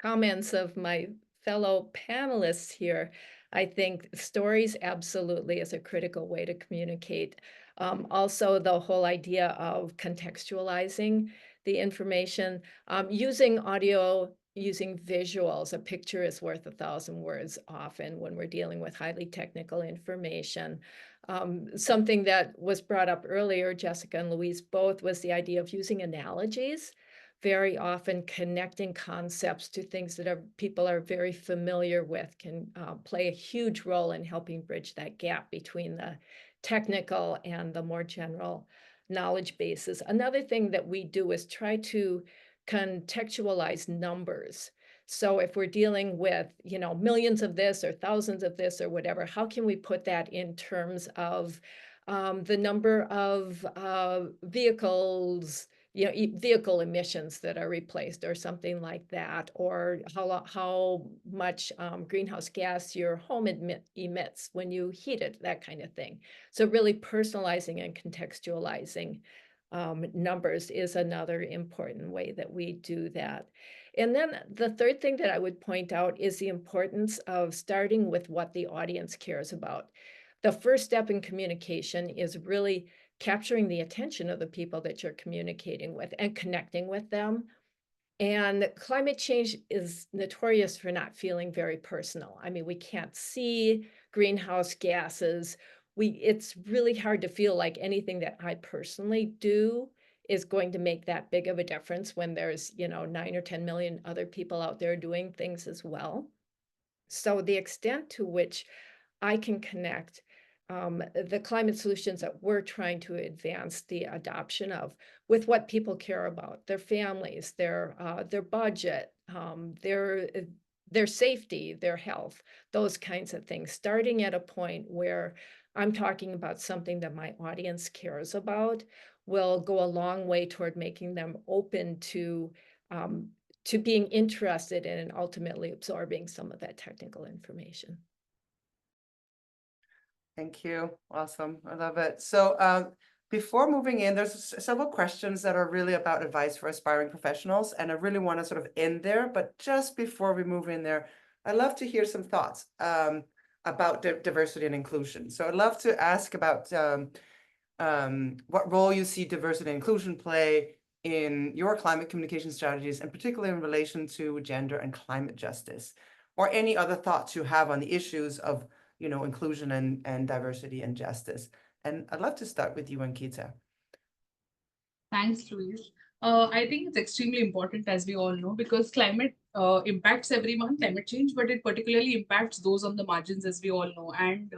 Speaker 4: comments of my fellow panelists here. I think stories absolutely is a critical way to communicate. Also, the whole idea of contextualizing the information, using audio, using visuals. A picture is worth 1,000 words often when we're dealing with highly technical information. Something that was brought up earlier, Jessica and Louise both, was the idea of using analogies, very often connecting concepts to things that people are very familiar with, can play a huge role in helping bridge that gap between the technical and the more general knowledge bases. Another thing that we do is try to contextualize numbers. So if we're dealing with, millions of this or thousands of this or whatever, how can we put that in terms of the number of vehicles, vehicle emissions that are replaced or something like that, or how much greenhouse gas your home emits when you heat it, that kind of thing. So really personalizing and contextualizing numbers is another important way that we do that. And then the third thing that I would point out is the importance of starting with what the audience cares about. The first step in communication is really capturing the attention of the people that you're communicating with and connecting with them. And climate change is notorious for not feeling very personal. I mean, we can't see greenhouse gases. It's really hard to feel like anything that I personally do is going to make that big of a difference when there's, 9 or 10 million other people out there doing things as well. So the extent to which I can connect the climate solutions that we're trying to advance the adoption of with what people care about, their families, their budget, their safety, their health, those kinds of things, starting at a point where I'm talking about something that my audience cares about, will go a long way toward making them open to being interested in and ultimately absorbing some of that technical information.
Speaker 1: Thank you. Awesome. I love it. So before moving in, there's several questions that are really about advice for aspiring professionals. And I really want to sort of end there. But just before we move in there, I'd love to hear some thoughts about diversity and inclusion. So I'd love to ask about what role you see diversity and inclusion play in your climate communication strategies, and particularly in relation to gender and climate justice, or any other thoughts you have on the issues of, you know, inclusion and diversity and justice. And I'd love to start with you, Ankita.
Speaker 2: Thanks, Louise. I think it's extremely important, as we all know, because climate impacts everyone, climate change, but it particularly impacts those on the margins, as we all know. And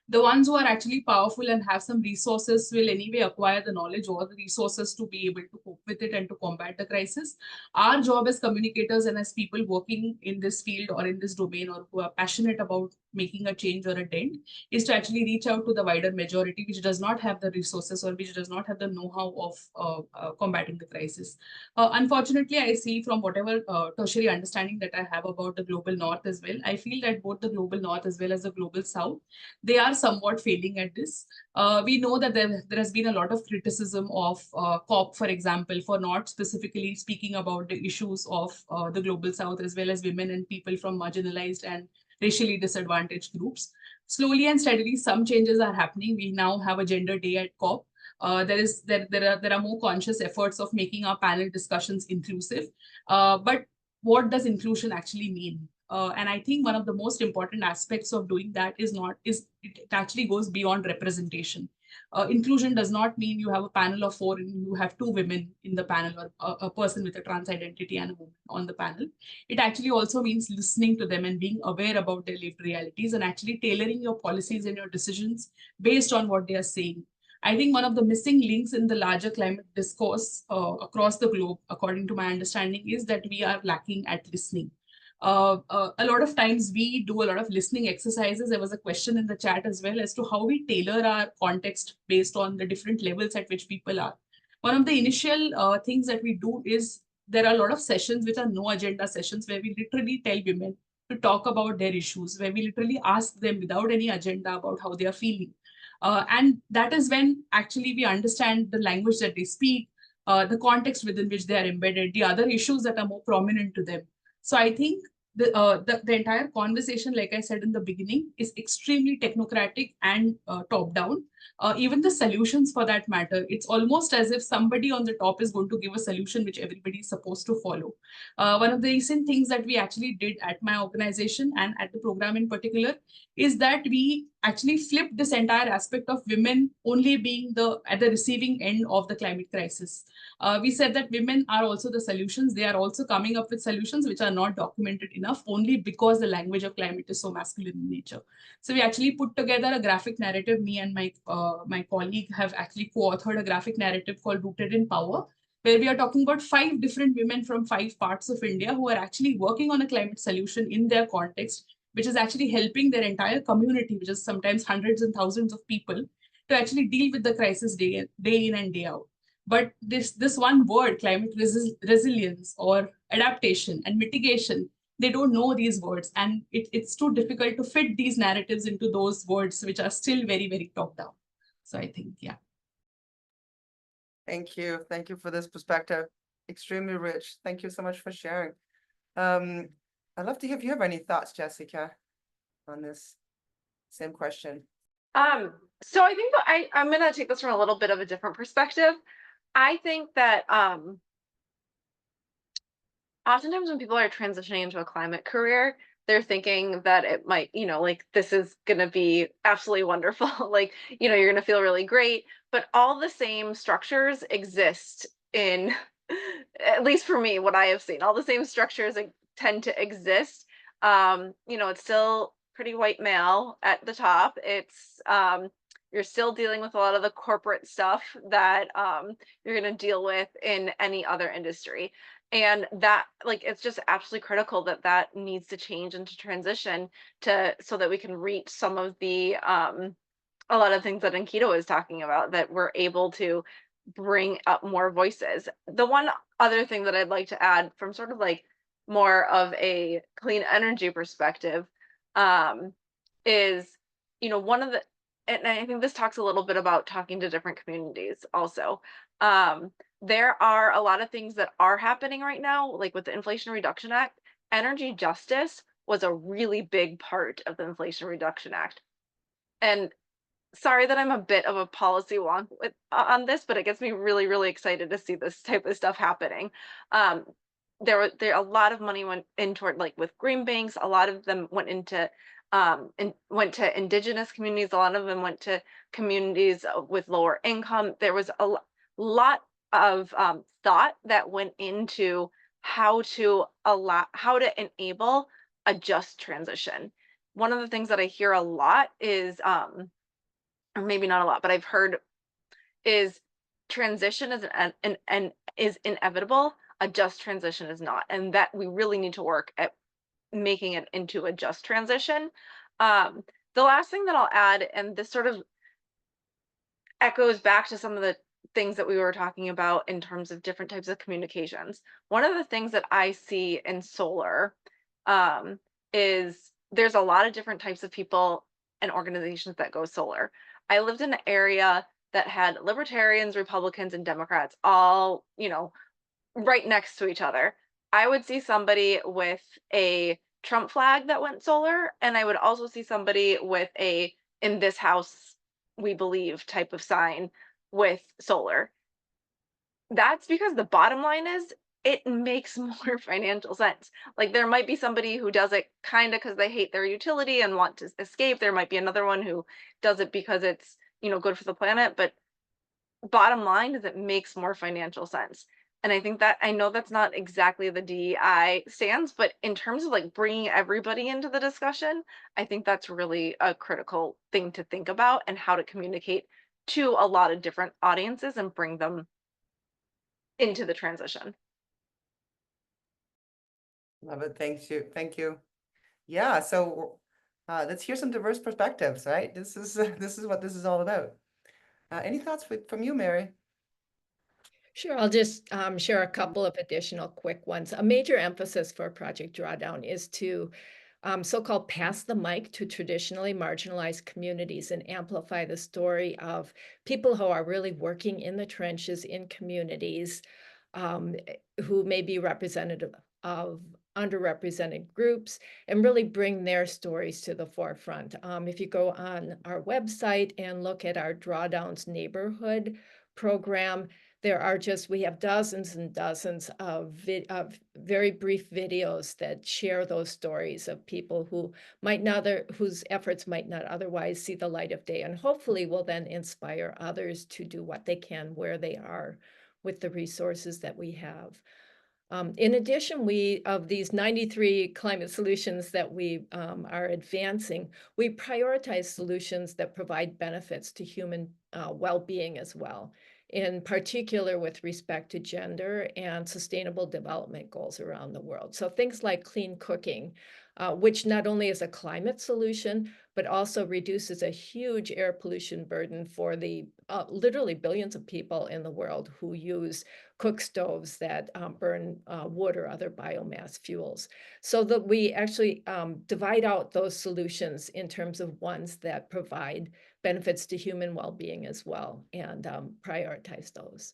Speaker 2: the ones who are actually powerful and have some resources will anyway acquire the knowledge or the resources to be able to cope with it and to combat the crisis. Our job as communicators and as people working in this field or in this domain, or who are passionate about making a change or a dent, is to actually reach out to the wider majority which does not have the resources or which does not have the know-how of combating the crisis. Unfortunately, I see from whatever tertiary understanding that I have about the global north as well, I feel that both the global north as well as the global south, they are somewhat failing at this. We know that there has been a lot of criticism of COP, for example, for not specifically speaking about the issues of the global south, as well as women and people from marginalized and racially disadvantaged groups. Slowly and steadily, some changes are happening. We now have a gender day at COP. There are more conscious efforts of making our panel discussions inclusive. But what does inclusion actually mean? And I think one of the most important aspects of doing that is it actually goes beyond representation. Inclusion does not mean you have a panel of 4 and you have 2 women in the panel, or a person with a trans identity and a woman on the panel. It actually also means listening to them and being aware about their lived realities and actually tailoring your policies and your decisions based on what they are saying. I think one of the missing links in the larger climate discourse across the globe, according to my understanding, is that we are lacking at listening. A lot of times we do a lot of listening exercises. There was a question in the chat as well as to how we tailor our context based on the different levels at which people are. One of the initial things that we do is there are a lot of sessions which are no agenda sessions where we literally tell women to talk about their issues, where we literally ask them without any agenda about how they are feeling. And that is when actually we understand the language that they speak, the context within which they are embedded, the other issues that are more prominent to them. So I think the entire conversation, like I said in the beginning, is extremely technocratic and top-down. Even the solutions for that matter, it's almost as if somebody on the top is going to give a solution which everybody is supposed to follow. One of the recent things that we actually did at my organization and at the program in particular is that we actually flipped this entire aspect of women only being at the receiving end of the climate crisis. We said that women are also the solutions. They are also coming up with solutions which are not documented enough only because the language of climate is so masculine in nature. So we actually put together a graphic narrative. Me and my colleague have actually co-authored a graphic narrative called Rooted in Power, where we are talking about 5 different women from 5 parts of India who are actually working on a climate solution in their context, which is actually helping their entire community, which is sometimes hundreds and thousands of people, to actually deal with the crisis day in and day out. But this one word, climate resilience or adaptation and mitigation, they don't know these words. And it's too difficult to fit these narratives into those words, which are still very, very top down. So I think, yeah.
Speaker 1: Thank you. Thank you for this perspective. Extremely rich. Thank you so much for sharing. I'd love to hear if you have any thoughts, Jessica, on this same question.
Speaker 3: So I think that I'm going to take this from a little bit of a different perspective. I think that oftentimes when people are transitioning into a climate career, they're thinking that it might, like this is going to be absolutely wonderful. Like, you're going to feel really great, but all the same structures exist in, at least for me, what I have seen, all the same structures tend to exist. It's still pretty white male at the top. It's, you're still dealing with a lot of the corporate stuff that you're going to deal with in any other industry. And that, it's just absolutely critical that needs to change and to transition so that we can reach some of the, a lot of things that Ankita was talking about, that we're able to bring up more voices. The one other thing that I'd like to add from sort of more of a clean energy perspective is, one of and I think this talks a little bit about talking to different communities also. There are a lot of things that are happening right now, like with the Inflation Reduction Act. Energy justice was a really big part of the Inflation Reduction Act. And sorry that I'm a bit of a policy wonk on this, but it gets me really, really excited to see this type of stuff happening. There a lot of money went in toward, like with green banks, a lot of them went into went to indigenous communities, a lot of them went to communities with lower income. There was a lot of thought that went into how to enable a just transition. One of the things that I hear a lot is or maybe not a lot, but I've heard is transition is an is inevitable. A just transition is not, and that we really need to work at making it into a just transition. The last thing that I'll add, and this sort of echoes back to some of the things that we were talking about in terms of different types of communications. One of the things that I see in solar is there's a lot of different types of people and organizations that go solar. I lived in an area that had libertarians, Republicans, and Democrats all, right next to each other. I would see somebody with a Trump flag that went solar, and I would also see somebody with a "in this house we believe" type of sign with solar. That's because the bottom line is it makes more financial sense. Like, there might be somebody who does it kind of because they hate their utility and want to escape. There might be another one who does it because it's, good for the planet. But bottom line is it makes more financial sense. And I think that, I know that's not exactly the DEI stance, but in terms of like bringing everybody into the discussion, I think that's really a critical thing to think about, and how to communicate to a lot of different audiences and bring them into the transition.
Speaker 1: Love it. Thank you. Thank you. Yeah. So let's hear some diverse perspectives, right? This is what this is all about. Any thoughts from you, Mary?
Speaker 4: Sure, I'll just share a couple of additional quick ones. A major emphasis for Project Drawdown is to so-called pass the mic to traditionally marginalized communities and amplify the story of people who are really working in the trenches in communities, who may be representative of underrepresented groups, and really bring their stories to the forefront. If you go on our website and look at our Drawdowns neighborhood program, we have dozens and dozens of very brief videos that share those stories of people whose efforts might not otherwise see the light of day, and hopefully will then inspire others to do what they can where they are with the resources that we have. In addition, of these 93 climate solutions that we are advancing, we prioritize solutions that provide benefits to human well-being as well, in particular with respect to gender and sustainable development goals around the world. So things like clean cooking, which not only is a climate solution, but also reduces a huge air pollution burden for the literally billions of people in the world who use cook stoves that burn wood or other biomass fuels. So that we actually divide out those solutions in terms of ones that provide benefits to human well-being as well, and prioritize those.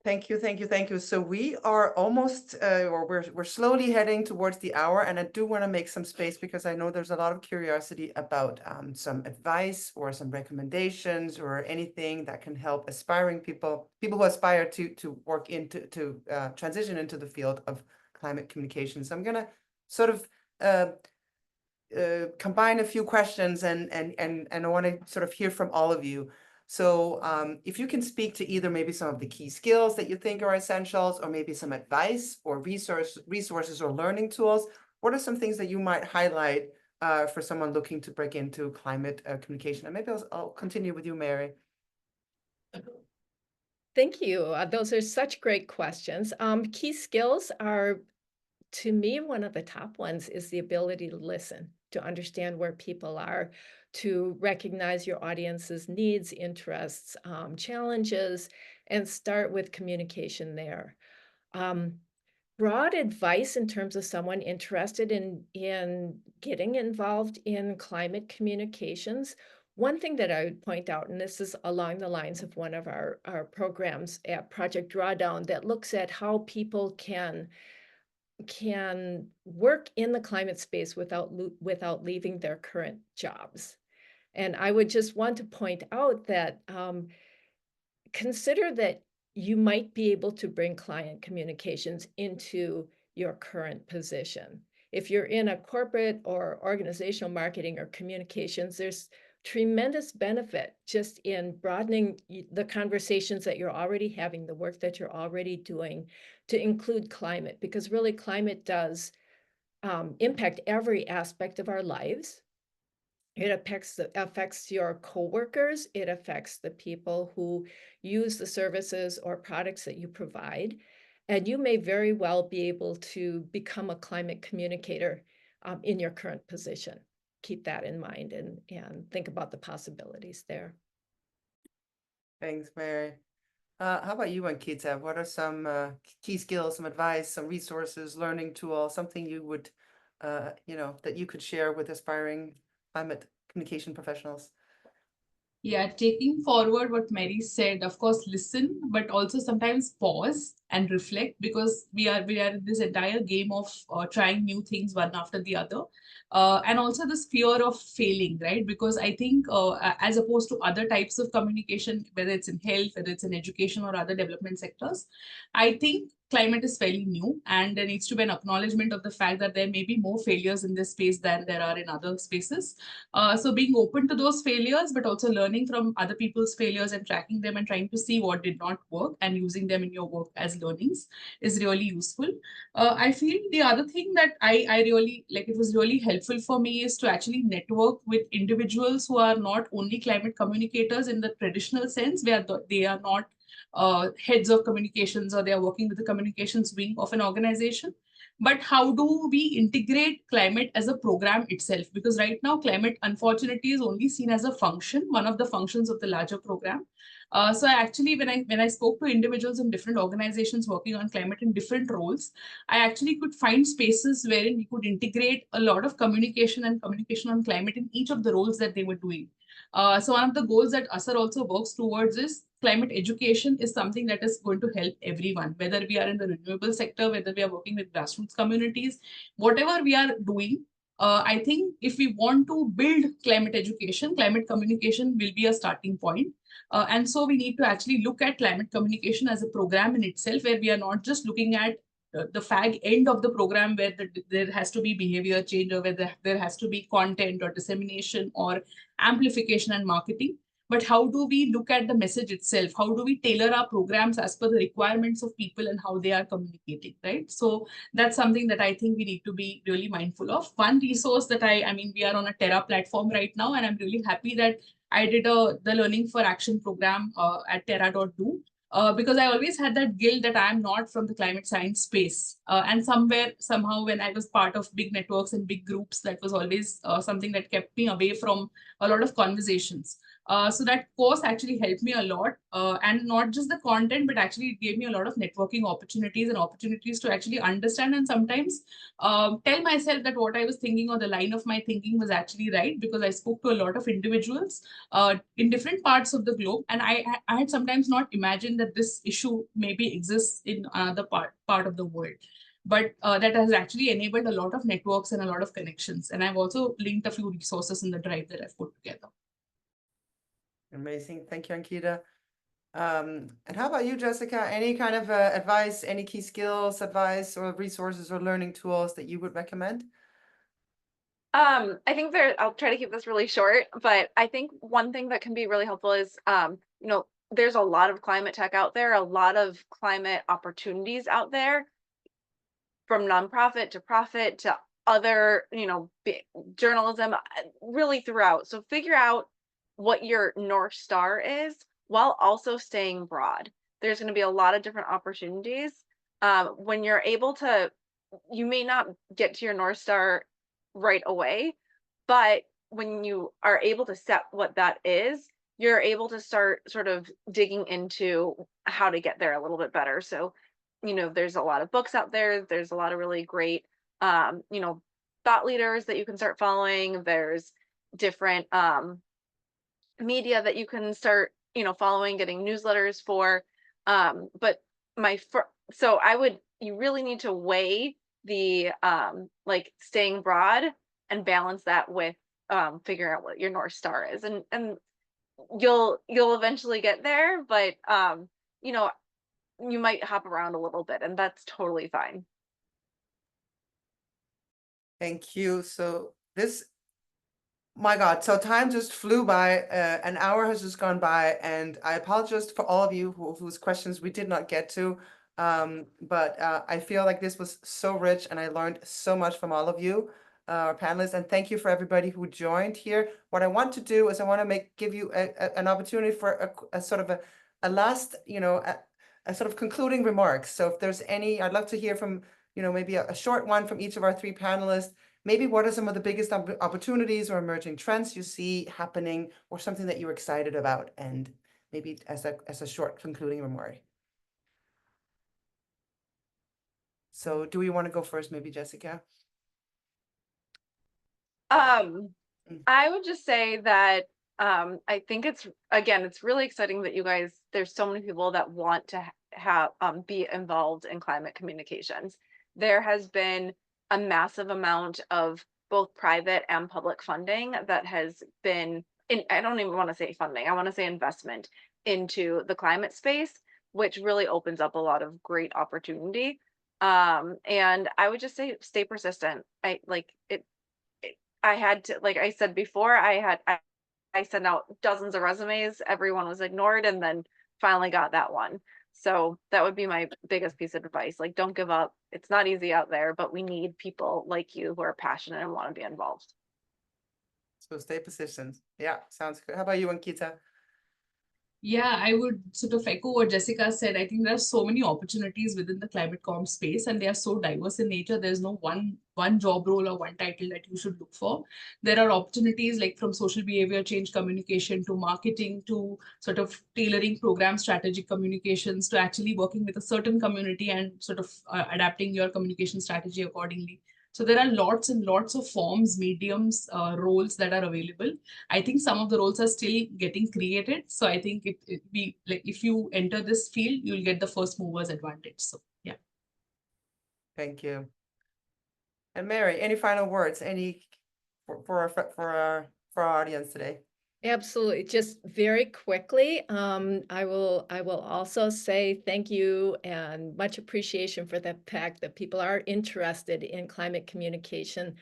Speaker 1: Thank you, thank you, thank you. So we are almost, or we're slowly heading towards the hour, and I do want to make some space because I know there's a lot of curiosity about some advice or some recommendations or anything that can help aspiring people who aspire to work to transition into the field of climate communications. I'm gonna sort of combine a few questions, and I want to sort of hear from all of you. So if you can speak to either maybe some of the key skills that you think are essentials, or maybe some advice or resources or learning tools, what are some things that you might highlight for someone looking to break into climate communication? And maybe I'll continue with you, Mary.
Speaker 4: Thank you. Those are such great questions. Key skills are, to me, one of the top ones is the ability to listen, to understand where people are, to recognize your audience's needs, interests, challenges, and start with communication there. broad advice in terms of someone interested in getting involved in climate communications, one thing that I would point out, and this is along the lines of one of our programs at Project Drawdown that looks at how people can work in the climate space without leaving their current jobs. And I would just want to point out that consider that you might be able to bring client communications into your current position. If you're in a corporate or organizational marketing or communications, there's tremendous benefit just in broadening the conversations that you're already having, the work that you're already doing, to include climate, because really climate does impact every aspect of our lives. It affects your coworkers. It affects the people who use the services or products that you provide. And you may very well be able to become a climate communicator in your current position. Keep that in mind and think about the possibilities there.
Speaker 1: Thanks, Mary. How about you, Ankita? What are some key skills, some advice, some resources, learning tools, something you would, that you could share with aspiring climate communication professionals?
Speaker 2: Yeah, taking forward what Mary said, of course, listen, but also sometimes pause and reflect, because we are in this entire game of trying new things one after the other. And also this fear of failing, right? Because I think as opposed to other types of communication, whether it's in health, whether it's in education or other development sectors, I think climate is fairly new, and there needs to be an acknowledgement of the fact that there may be more failures in this space than there are in other spaces. So being open to those failures, but also learning from other people's failures and tracking them and trying to see what did not work and using them in your work as learnings is really useful. I feel the other thing that I really like, it was really helpful for me, is to actually network with individuals who are not only climate communicators in the traditional sense, where they are not heads of communications or they are working with the communications wing of an organization. But how do we integrate climate as a program itself? Because right now, climate, unfortunately, is only seen as a function, one of the functions of the larger program. So I actually, when I spoke to individuals in different organizations working on climate in different roles, I actually could find spaces wherein we could integrate a lot of communication and communication on climate in each of the roles that they were doing. So one of the goals that Asar also works towards is climate education is something that is going to help everyone, whether we are in the renewable sector, whether we are working with grassroots communities, whatever we are doing. I think if we want to build climate education, climate communication will be a starting point. And so we need to actually look at climate communication as a program in itself, where we are not just looking at the fag end of the program where there has to be behavior change, or where there has to be content or dissemination or amplification and marketing. But how do we look at the message itself? How do we tailor our programs as per the requirements of people and how they are communicating, right? So that's something that I think we need to be really mindful of. One resource that I mean, we are on a Terra platform right now, and I'm really happy that I did the Learning for Action program at Terra.do. Because I always had that guilt that I am not from the climate science space. And somehow, when I was part of big networks and big groups, that was always something that kept me away from a lot of conversations. So that course actually helped me a lot, and not just the content, but actually it gave me a lot of networking opportunities and opportunities to actually understand and sometimes tell myself that what I was thinking or the line of my thinking was actually right, because I spoke to a lot of individuals in different parts of the globe, and I had sometimes not imagined that this issue maybe exists in another part of the world. But that has actually enabled a lot of networks and a lot of connections. And I've also linked a few resources in the drive that I've put together.
Speaker 1: Amazing. Thank you, Ankita. And how about you, Jessica? Any kind of advice, any key skills, advice, or resources or learning tools that you would recommend?
Speaker 3: I think I'll try to keep this really short, but I think one thing that can be really helpful is, there's a lot of climate tech out there, a lot of climate opportunities out there, from nonprofit to profit to other, journalism, really throughout. So figure out what your North Star is while also staying broad. There's going to be a lot of different opportunities. When you're able to, you may not get to your North Star right away, but when you are able to set what that is, you're able to start sort of digging into how to get there a little bit better. So there's a lot of books out there. There's a lot of really great, thought leaders that you can start following. There's different media that you can start, following, getting newsletters for. But you really need to weigh the like staying broad and balance that with figuring out what your North Star is. And you'll eventually get there, but you might hop around a little bit, and that's totally fine.
Speaker 1: Thank you. So my God, so time just flew by. An hour has just gone by, and I apologize for all of you whose questions we did not get to. But I feel like this was so rich, and I learned so much from all of you, our panelists, and thank you for everybody who joined here. What I want to do is I want to give you an opportunity for a sort of a last, a sort of concluding remarks. So if there's any, I'd love to hear from, maybe a short one from each of our three panelists. Maybe what are some of the biggest opportunities or emerging trends you see happening, or something that you're excited about, and maybe as a short concluding remark. So do we want to go first, maybe Jessica?
Speaker 3: I would just say that I think it's really exciting that you guys, there's so many people that want to have be involved in climate communications. There has been a massive amount of both private and public funding that has been I don't even want to say funding, I want to say investment into the climate space, which really opens up a lot of great opportunity. And I would just say stay persistent. I had to, like I said before, I sent out dozens of resumes, everyone was ignored, and then finally got that one. So that would be my biggest piece of advice. Like, don't give up. It's not easy out there, but we need people like you who are passionate and want to be involved.
Speaker 1: So stay persistent. Yeah, sounds good. How about you, Ankita?
Speaker 2: Yeah, I would sort of echo what Jessica said. I think there are so many opportunities within the climate comm space, and they are so diverse in nature. There's no one job role or one title that you should look for. There are opportunities like from social behavior change communication to marketing to sort of tailoring program strategic communications to actually working with a certain community and sort of adapting your communication strategy accordingly. So there are lots and lots of forms, mediums, roles that are available. I think some of the roles are still getting created. So I think it be like if you enter this field, you'll get the first movers advantage. So yeah.
Speaker 1: Thank you. And Mary, any final words? For our audience today?
Speaker 4: Absolutely. Just very quickly, I will also say thank you and much appreciation for the fact that people are interested in climate communication.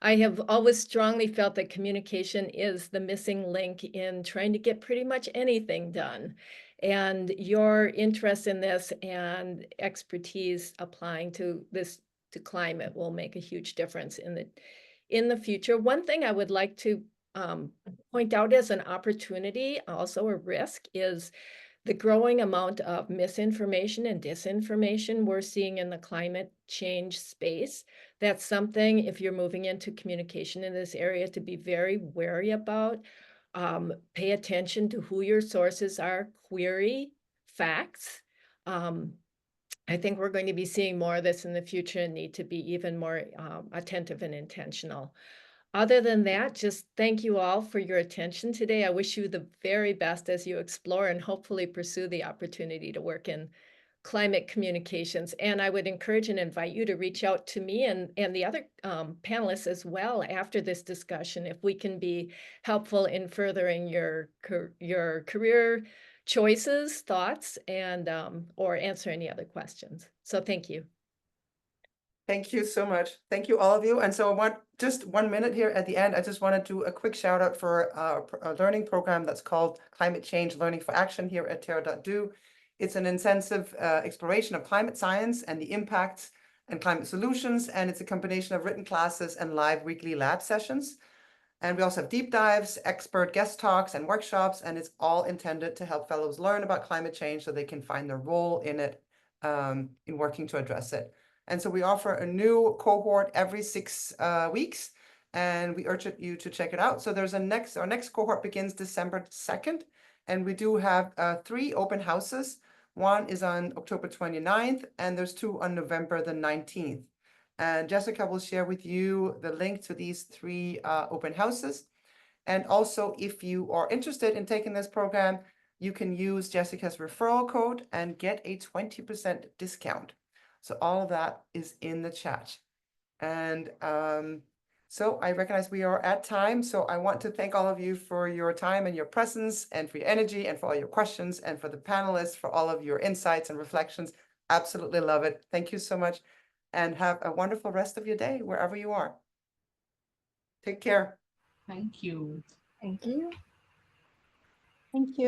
Speaker 4: I have always strongly felt that communication is the missing link in trying to get pretty much anything done. And your interest in this and expertise applying to climate will make a huge difference in the future. One thing I would like to point out as an opportunity, also a risk, is the growing amount of misinformation and disinformation we're seeing in the climate change space. That's something, if you're moving into communication in this area, to be very wary about. Pay attention to who your sources are, query facts. I think we're going to be seeing more of this in the future and need to be even more attentive and intentional. Other than that, just thank you all for your attention today. I wish you the very best as you explore and hopefully pursue the opportunity to work in climate communications. And I would encourage and invite you to reach out to me and the other panelists as well after this discussion, if we can be helpful in furthering your career choices, thoughts, and or answer any other questions. So thank you.
Speaker 1: Thank you so much. Thank you, all of you. And so I want just 1 minute here at the end. I just want to do a quick shout out for a learning program that's called Climate Change Learning for Action here at Terra.do. It's an intensive exploration of climate science and the impacts and climate solutions. And it's a combination of written classes and live weekly lab sessions. And we also have deep dives, expert guest talks, and workshops. And it's all intended to help fellows learn about climate change so they can find their role in it, in working to address it. And so we offer a new cohort every 6 weeks, and we urge you to check it out. So there's our next cohort begins December 2nd, and we do have 3 open houses One is on October 29th, and there's two on November the 19th. And Jessica will share with you the link to these three open houses. And also, if you are interested in taking this program, you can use Jessica's referral code and get a 20% discount. So all of that is in the chat. And so I recognize we are at time. So I want to thank all of you for your time and your presence and for your energy and for all your questions and for the panelists for all of your insights and reflections. Absolutely love it. Thank you so much and have a wonderful rest of your day wherever you are. Take care.
Speaker 2: Thank you.
Speaker 5: Thank you. Thank you.